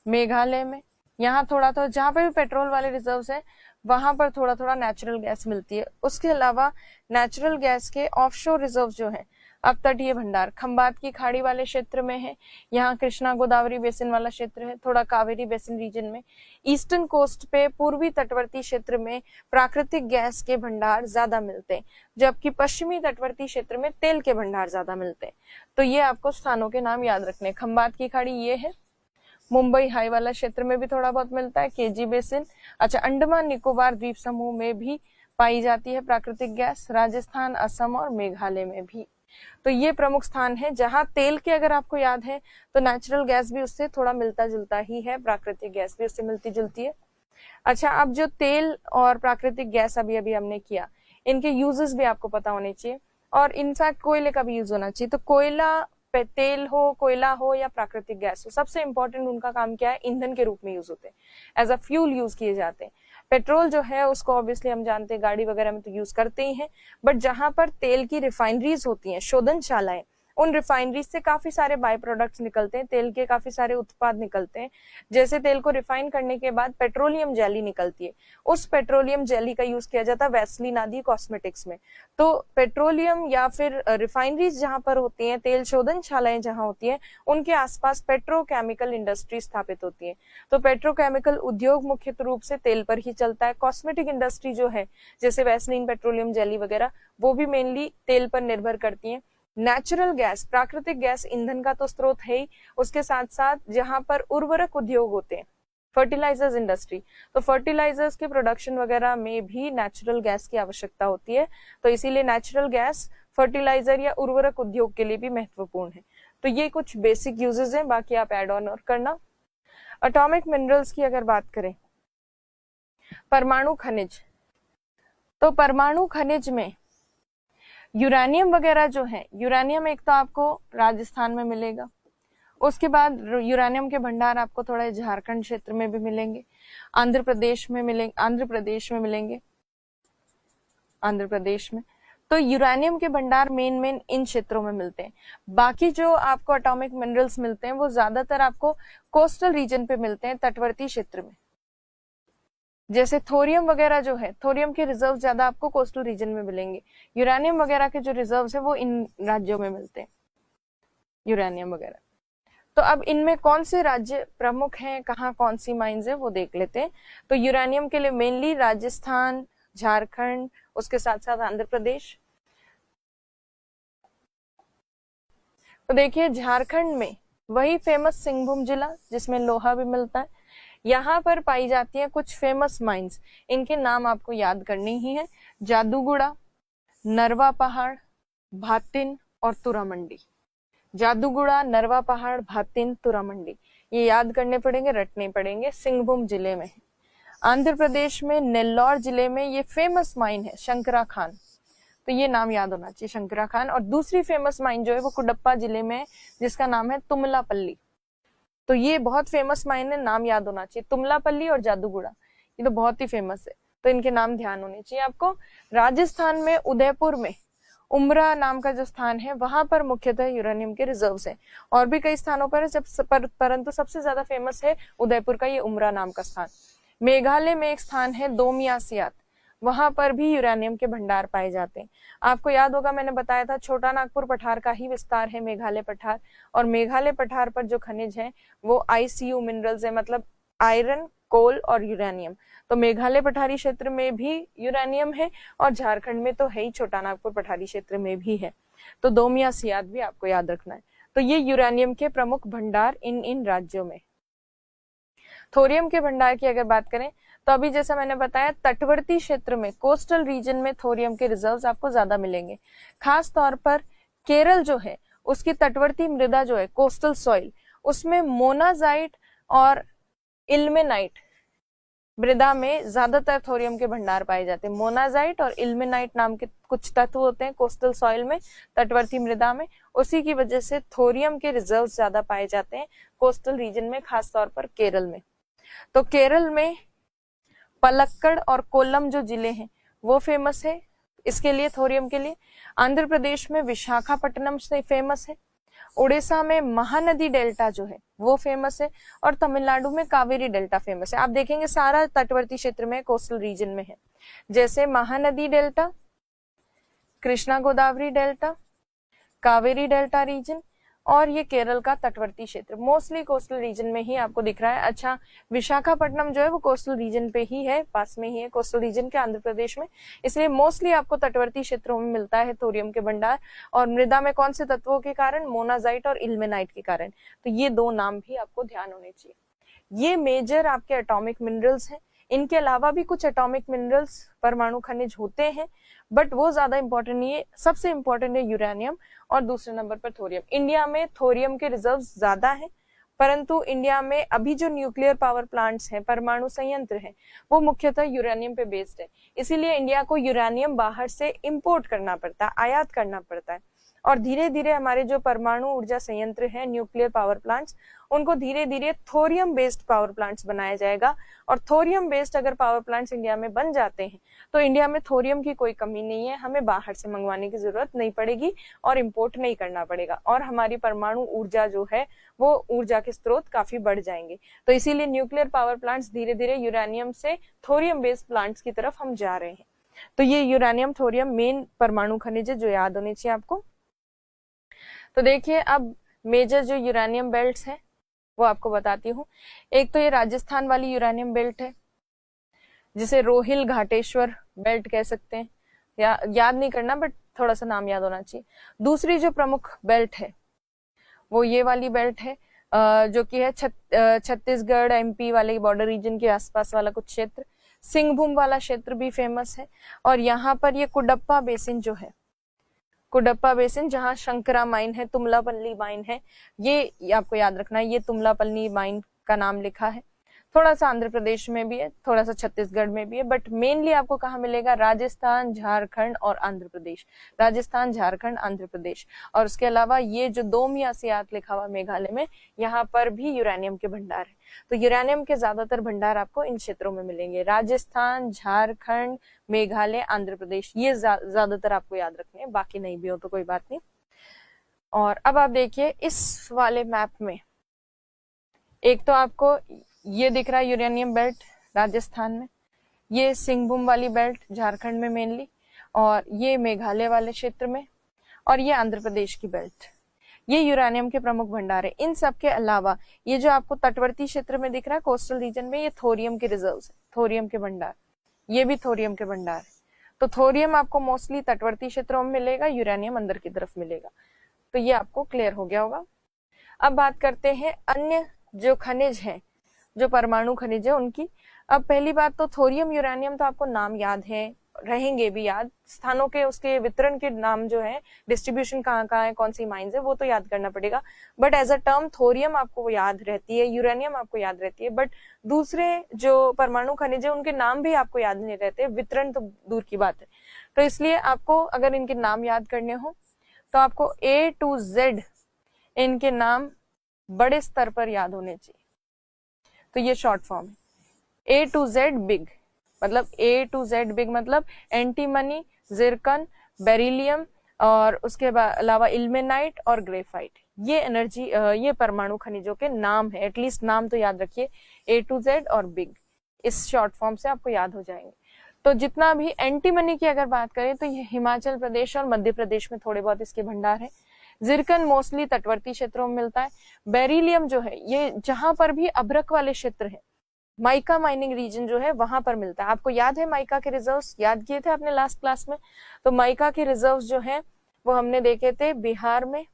मेघालय में, यहाँ थोड़ा थोड़ा जहां पे भी पेट्रोल वाले रिजर्व्स है वहां पर थोड़ा थोड़ा नेचुरल गैस मिलती है। उसके अलावा नेचुरल गैस के ऑफशोर रिजर्व जो है, अपतटीय भंडार खंबात की खाड़ी वाले क्षेत्र में है, यहाँ कृष्णा गोदावरी बेसिन वाला क्षेत्र है, थोड़ा कावेरी बेसिन रीजन में। ईस्टर्न कोस्ट पे पूर्वी तटवर्ती क्षेत्र में प्राकृतिक गैस के भंडार ज्यादा मिलते हैं, जबकि पश्चिमी तटवर्ती क्षेत्र में तेल के भंडार ज्यादा मिलते हैं। तो ये आपको स्थानों के नाम याद रखने। खंबात की खाड़ी ये है, मुंबई हाई वाला क्षेत्र में भी थोड़ा बहुत मिलता है, केजी बेसिन। अच्छा, अंडमान निकोबार द्वीप समूह में भी पाई जाती है प्राकृतिक गैस, राजस्थान, असम और मेघालय में भी। तो ये प्रमुख स्थान है जहां तेल के, अगर आपको याद है तो नेचुरल गैस भी उससे थोड़ा मिलता जुलता ही है, प्राकृतिक गैस भी उससे मिलती जुलती है। अच्छा, अब जो तेल और प्राकृतिक गैस अभी अभी हमने किया, इनके यूजेस भी आपको पता होने चाहिए, और इनफैक्ट कोयले का भी यूज होना चाहिए। तो कोयला, तेल हो, कोयला हो या प्राकृतिक गैस हो, सबसे इंपॉर्टेंट उनका काम क्या है? ईंधन के रूप में यूज होते हैं, एज अ फ्यूल यूज किए जाते हैं। पेट्रोल जो है उसको ऑब्वियसली हम जानते हैं गाड़ी वगैरह में तो यूज करते ही हैं, बट जहां पर तेल की रिफाइनरीज होती हैं, शोधनशालाएं, उन रिफाइनरीज से काफी सारे बाय प्रोडक्ट्स निकलते हैं, तेल के काफी सारे उत्पाद निकलते हैं। जैसे तेल को रिफाइन करने के बाद पेट्रोलियम जेली निकलती है, उस पेट्रोलियम जेली का यूज किया जाता है वैसलीन आदि कॉस्मेटिक्स में। तो पेट्रोलियम या फिर रिफाइनरीज जहां पर होती हैं, तेल शोधनशालाएं जहां होती हैं, उनके आसपास पेट्रोकेमिकल इंडस्ट्री स्थापित होती है। तो पेट्रोकेमिकल उद्योग मुख्य रूप से तेल पर ही चलता है। कॉस्मेटिक इंडस्ट्री जो है, जैसे वैसलीन, पेट्रोलियम जेली वगैरह, वो भी मेनली तेल पर निर्भर करती है। नेचुरल गैस, प्राकृतिक गैस ईंधन का तो स्रोत है ही, उसके साथ साथ जहां पर उर्वरक उद्योग होते हैं, फर्टिलाइजर्स इंडस्ट्री, तो फर्टिलाइजर्स के प्रोडक्शन वगैरह में भी नेचुरल गैस की आवश्यकता होती है। तो इसीलिए नेचुरल गैस फर्टिलाइजर या उर्वरक उद्योग के लिए भी महत्वपूर्ण है। तो ये कुछ बेसिक यूजेस हैं, बाकी आप एड ऑन और करना। एटॉमिक मिनरल्स की अगर बात करें, परमाणु खनिज, तो परमाणु खनिज में यूरेनियम वगैरह जो है, यूरेनियम एक तो आपको राजस्थान में मिलेगा, उसके बाद यूरेनियम के भंडार आपको थोड़ा झारखंड क्षेत्र में भी मिलेंगे, आंध्र प्रदेश में मिलेंगे, आंध्र प्रदेश में। तो यूरेनियम के भंडार मेन इन क्षेत्रों में मिलते हैं। बाकी जो आपको एटॉमिक मिनरल्स मिलते हैं वो ज्यादातर आपको कोस्टल रीजन पे मिलते हैं, तटवर्ती क्षेत्र में। जैसे थोरियम वगैरह जो है, थोरियम के रिजर्व ज्यादा आपको कोस्टल रीजन में मिलेंगे। यूरेनियम वगैरह के जो रिजर्व्स है वो इन राज्यों में मिलते हैं, यूरेनियम वगैरह। तो अब इनमें कौन से राज्य प्रमुख हैं, कहाँ कौन सी माइंस है वो देख लेते हैं। तो यूरेनियम के लिए मेनली राजस्थान, झारखंड, उसके साथ साथ आंध्र प्रदेश। तो देखिए झारखंड में वही फेमस सिंहभूम जिला जिसमें लोहा भी मिलता है, यहाँ पर पाई जाती है कुछ फेमस माइंस, इनके नाम आपको याद करने ही है, जादूगुड़ा, नरवा पहाड़, भातिन और तुरामंडी। जादूगुड़ा, नरवा पहाड़, भातिन, तुरामंडी, ये याद करने पड़ेंगे, रटने पड़ेंगे, सिंहभूम जिले में है। आंध्र प्रदेश में नेल्लौर जिले में ये फेमस माइन है शंकरा खान, तो ये नाम याद होना चाहिए, शंकरा खान। और दूसरी फेमस माइन जो है वो कुडप्पा जिले में है, जिसका नाम है तुमलापल्ली। तो ये बहुत फेमस माइन है, नाम याद होना चाहिए, तुमलापल्ली और जादूगुड़ा, ये तो बहुत ही फेमस है। तो इनके नाम ध्यान होने चाहिए आपको। राजस्थान में उदयपुर में उमरा नाम का जो स्थान है वहां पर मुख्यतः यूरेनियम के रिजर्व्स हैं। और भी कई स्थानों पर है परंतु सबसे ज्यादा फेमस है उदयपुर का ये उमरा नाम का स्थान। मेघालय में एक स्थान है दोमियासियात, वहां पर भी यूरेनियम के भंडार पाए जाते हैं। आपको याद होगा मैंने बताया था छोटा नागपुर पठार का ही विस्तार है मेघालय पठार, और मेघालय पठार पर जो खनिज है वो ICU मिनरल्स है, मतलब आयरन, कोल और यूरेनियम। तो मेघालय पठारी क्षेत्र में भी यूरेनियम है और झारखंड में तो है ही, छोटा नागपुर पठारी क्षेत्र में भी है। तो दोमियासियात भी आपको याद रखना है। तो ये यूरेनियम के प्रमुख भंडार इन राज्यों में। थोरियम के भंडार की अगर बात करें तो अभी जैसा मैंने बताया तटवर्ती क्षेत्र में, कोस्टल रीजन में थोरियम के रिजर्व्स आपको ज्यादा मिलेंगे। खास तौर पर केरल जो है उसकी तटवर्ती मृदा जो है, कोस्टल सॉइल, उसमें मोनाजाइट और इल्मेनाइट मृदा में ज्यादातर थोरियम के भंडार पाए जाते हैं। मोनाजाइट और इल्मेनाइट नाम के कुछ तत्व होते हैं कोस्टल सॉइल में, तटवर्ती मृदा में, उसी की वजह से थोरियम के रिजर्व्स ज्यादा पाए जाते हैं कोस्टल रीजन में, खासतौर पर केरल में। तो केरल में पलक्कड़ और कोल्लम जो जिले हैं वो फेमस है इसके लिए, थोरियम के लिए। आंध्र प्रदेश में विशाखापट्टनम से फेमस है। उड़ीसा में महानदी डेल्टा जो है वो फेमस है, और तमिलनाडु में कावेरी डेल्टा फेमस है। आप देखेंगे सारा तटवर्ती क्षेत्र में, कोस्टल रीजन में है, जैसे Mahanadi delta, Krishna Godavari delta, Kaveri delta region, और ये केरल का तटवर्ती क्षेत्र मोस्टली कोस्टल रीजन में ही आपको दिख रहा है। अच्छा, विशाखापट्टनम जो है वो कोस्टल रीजन पे ही है, पास में ही है कोस्टल रीजन के, आंध्र प्रदेश में, इसलिए मोस्टली आपको तटवर्ती क्षेत्रों में मिलता है थोरियम के भंडार। और मृदा में कौन से तत्वों के कारण? मोनाजाइट और इल्मेनाइट के कारण। तो ये दो नाम भी आपको ध्यान होने चाहिए। ये मेजर आपके एटॉमिक मिनरल्स हैं। इनके अलावा भी कुछ एटॉमिक मिनरल्स, परमाणु खनिज होते हैं, बट वो ज्यादा इंपॉर्टेंट नहीं है। सबसे इंपॉर्टेंट है यूरेनियम और दूसरे नंबर पर थोरियम। इंडिया में थोरियम के रिजर्व्स ज्यादा हैं, परंतु इंडिया में अभी जो न्यूक्लियर पावर प्लांट्स हैं, परमाणु संयंत्र हैं, वो मुख्यतः यूरेनियम पे बेस्ड है। इसीलिए इंडिया को यूरेनियम बाहर से इंपोर्ट करना पड़ता है, आयात करना पड़ता है। और धीरे धीरे हमारे जो परमाणु ऊर्जा संयंत्र हैं, न्यूक्लियर पावर प्लांट्स, उनको धीरे धीरे थोरियम बेस्ड पावर प्लांट्स बनाया जाएगा। और थोरियम बेस्ड अगर पावर प्लांट्स इंडिया में बन जाते हैं तो इंडिया में थोरियम की कोई कमी नहीं है, हमें बाहर से मंगवाने की जरूरत नहीं पड़ेगी और इंपोर्ट नहीं करना पड़ेगा, और हमारी परमाणु ऊर्जा जो है वो ऊर्जा के स्रोत काफी बढ़ जाएंगे। तो इसीलिए न्यूक्लियर पावर प्लांट्स धीरे धीरे यूरेनियम से थोरियम बेस्ड प्लांट्स की तरफ हम जा रहे हैं। तो ये यूरेनियम थोरियम मेन परमाणु खनिज जो याद होने चाहिए आपको। तो देखिए अब मेजर जो यूरेनियम बेल्ट्स हैं वो आपको बताती हूँ। एक तो ये राजस्थान वाली यूरेनियम बेल्ट है जिसे रोहिल घाटेश्वर बेल्ट कह सकते हैं, या याद नहीं करना बट थोड़ा सा नाम याद होना चाहिए। दूसरी जो प्रमुख बेल्ट है वो ये वाली बेल्ट है, जो कि है छत्तीसगढ़ MP वाले बॉर्डर रीजन के आसपास वाला कुछ क्षेत्र। सिंहभूम वाला क्षेत्र भी फेमस है, और यहाँ पर ये कुडप्पा बेसिन जो है, कुडप्पा बेसिन जहां शंकरा माइन है, तुमलापल्ली माइन है, ये आपको याद रखना है। ये तुमलापल्ली माइन का नाम लिखा है। थोड़ा सा आंध्र प्रदेश में भी है, थोड़ा सा छत्तीसगढ़ में भी है, बट मेनली आपको कहाँ मिलेगा? राजस्थान, झारखंड और आंध्र प्रदेश। राजस्थान, झारखंड, आंध्र प्रदेश। और उसके अलावा ये जो दोमियासियात लिखा हुआ मेघालय में, यहाँ पर भी यूरेनियम के भंडार है। तो यूरेनियम के ज्यादातर भंडार आपको इन क्षेत्रों में मिलेंगे, राजस्थान, झारखंड, मेघालय, आंध्र प्रदेश, ये ज्यादातर आपको याद रखने हैं, बाकी नहीं भी हो तो कोई बात नहीं। और अब आप देखिए इस वाले मैप में एक तो आपको ये दिख रहा है यूरेनियम बेल्ट राजस्थान में, ये सिंहभूम वाली बेल्ट झारखंड में मेनली, और ये मेघालय वाले क्षेत्र में, और ये आंध्र प्रदेश की बेल्ट। ये यूरेनियम के प्रमुख भंडार है। इन सब के अलावा ये जो आपको तटवर्ती क्षेत्र में दिख रहा है कोस्टल रीजन में, ये थोरियम के रिजर्व्स है, थोरियम के भंडार, ये भी थोरियम के भंडार है। तो थोरियम आपको मोस्टली तटवर्ती क्षेत्रों में मिलेगा, यूरेनियम अंदर की तरफ मिलेगा। तो ये आपको क्लियर हो गया होगा। अब बात करते हैं अन्य जो खनिज है, जो परमाणु खनिज है उनकी। अब पहली बात तो थोरियम, यूरेनियम तो आपको नाम याद है, रहेंगे भी याद, स्थानों के उसके वितरण के नाम जो है, डिस्ट्रीब्यूशन कहाँ है, कौन सी माइंस है, वो तो याद करना पड़ेगा। But as a term thorium आपको याद रहती है, यूरेनियम आपको याद रहती है, बट दूसरे जो परमाणु खनिज है उनके नाम भी आपको याद नहीं रहते, वितरण तो दूर की बात है। तो इसलिए आपको अगर इनके नाम याद करने हो तो आपको A to Z इनके नाम बड़े स्तर पर याद होने चाहिए। तो ये शॉर्ट फॉर्म है, A to Z बिग, मतलब A to Z बिग मतलब एंटीमनी, जिरकन, बेरिलियम और उसके अलावा इल्मेनाइट और ग्रेफाइट। ये एनर्जी ये परमाणु खनिजों के नाम है, एटलीस्ट नाम तो याद रखिए, A to Z और बिग, इस शॉर्ट फॉर्म से आपको याद हो जाएंगे। तो जितना भी एंटीमनी की अगर बात करें तो ये हिमाचल प्रदेश और मध्य प्रदेश में थोड़े बहुत इसके भंडार है। जिरकन मोस्टली तटवर्ती क्षेत्रों में मिलता है। बेरिलियम जो है ये जहां पर भी अभ्रक वाले क्षेत्र है, माइका माइनिंग रीजन जो है वहां पर मिलता है। आपको याद है माइका के रिजर्व्स याद किए थे आपने लास्ट क्लास में, तो माइका के रिजर्व्स जो है वो हमने देखे थे बिहार में।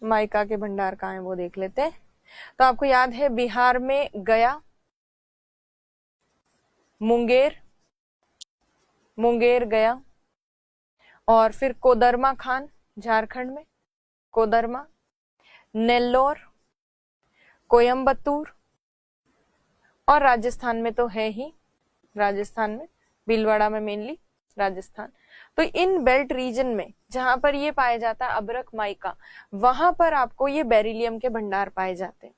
माइका के भंडार कहाँ है वो देख लेते हैं। तो आपको याद है बिहार में गया, मुंगेर गया, और फिर कोदरमा खान झारखंड में, कोदरमा, नेल्लोर, कोयम्बतूर, और राजस्थान में तो है ही, राजस्थान में भीलवाड़ा में मेनली राजस्थान। तो इन बेल्ट रीजन में जहां पर ये पाया जाता है अभ्रक माइका, वहां पर आपको ये बेरिलियम के भंडार पाए जाते हैं।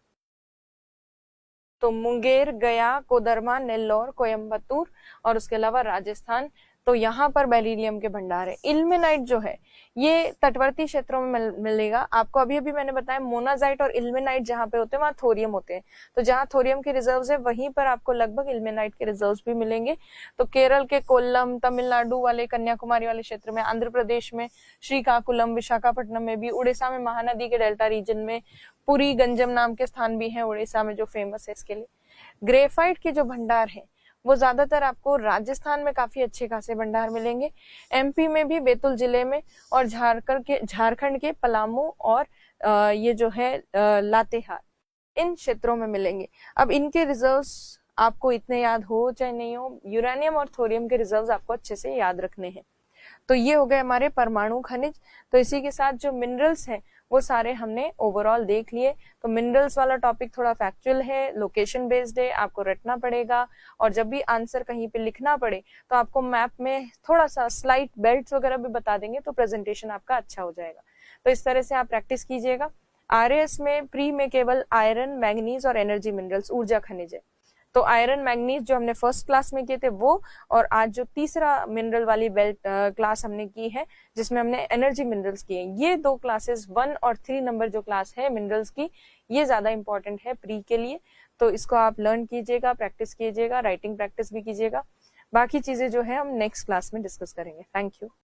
तो मुंगेर, गया, कोदरमा, नेल्लोर, कोयम्बतूर और उसके अलावा राजस्थान, तो यहाँ पर बेरिलियम के भंडार है। इल्मेनाइट जो है ये तटवर्ती क्षेत्रों में मिलेगा आपको। अभी अभी मैंने बताया मोनाजाइट और इल्मेनाइट जहाँ पे होते हैं वहां थोरियम होते हैं, तो जहाँ थोरियम के रिजर्व्स है वहीं पर आपको लगभग इल्मेनाइट के रिजर्व्स भी मिलेंगे। तो केरल के कोल्लम, तमिलनाडु वाले, कन्याकुमारी वाले क्षेत्र में, आंध्र प्रदेश में श्रीकाकुलम, विशाखापट्टनम में भी, उड़ीसा में महानदी के डेल्टा रीजन में पुरी गंजम नाम के स्थान भी हैं उड़ीसा में जो फेमस है इसके लिए। ग्रेफाइट के जो भंडार है वो ज्यादातर आपको राजस्थान में काफी अच्छे खासे भंडार मिलेंगे, एमपी में भी बैतूल जिले में, और झारखंड के पलामू और ये जो है लातेहार, इन क्षेत्रों में मिलेंगे। अब इनके रिजर्व्स आपको इतने याद हो चाहे नहीं हो, यूरेनियम और थोरियम के रिजर्व्स आपको अच्छे से याद रखने हैं। तो ये हो गए हमारे परमाणु खनिज। तो इसी के साथ जो मिनरल्स हैं वो सारे हमने ओवरऑल देख लिए। तो मिनरल्स वाला टॉपिक थोड़ा फैक्चुअल है, लोकेशन बेस्ड है, आपको रटना पड़ेगा, और जब भी आंसर कहीं पे लिखना पड़े तो आपको मैप में थोड़ा सा स्लाइड बेल्ट्स वगैरह भी बता देंगे तो प्रेजेंटेशन आपका अच्छा हो जाएगा। तो इस तरह से आप प्रैक्टिस कीजिएगा। आरएएस में प्री में केवल आयरन, मैग्नीज और एनर्जी मिनरल्स, ऊर्जा खनिज है। तो आयरन, मैग्नीज जो हमने फर्स्ट क्लास में किए थे वो, और आज जो तीसरा मिनरल वाली बेल्ट क्लास हमने की है जिसमें हमने एनर्जी मिनरल्स किए, ये दो क्लासेस 1 और 3 नंबर जो क्लास है मिनरल्स की, ये ज्यादा इंपॉर्टेंट है प्री के लिए। तो इसको आप लर्न कीजिएगा, प्रैक्टिस कीजिएगा, राइटिंग प्रैक्टिस भी कीजिएगा। बाकी चीजें जो है हम नेक्स्ट क्लास में डिस्कस करेंगे। Thank you.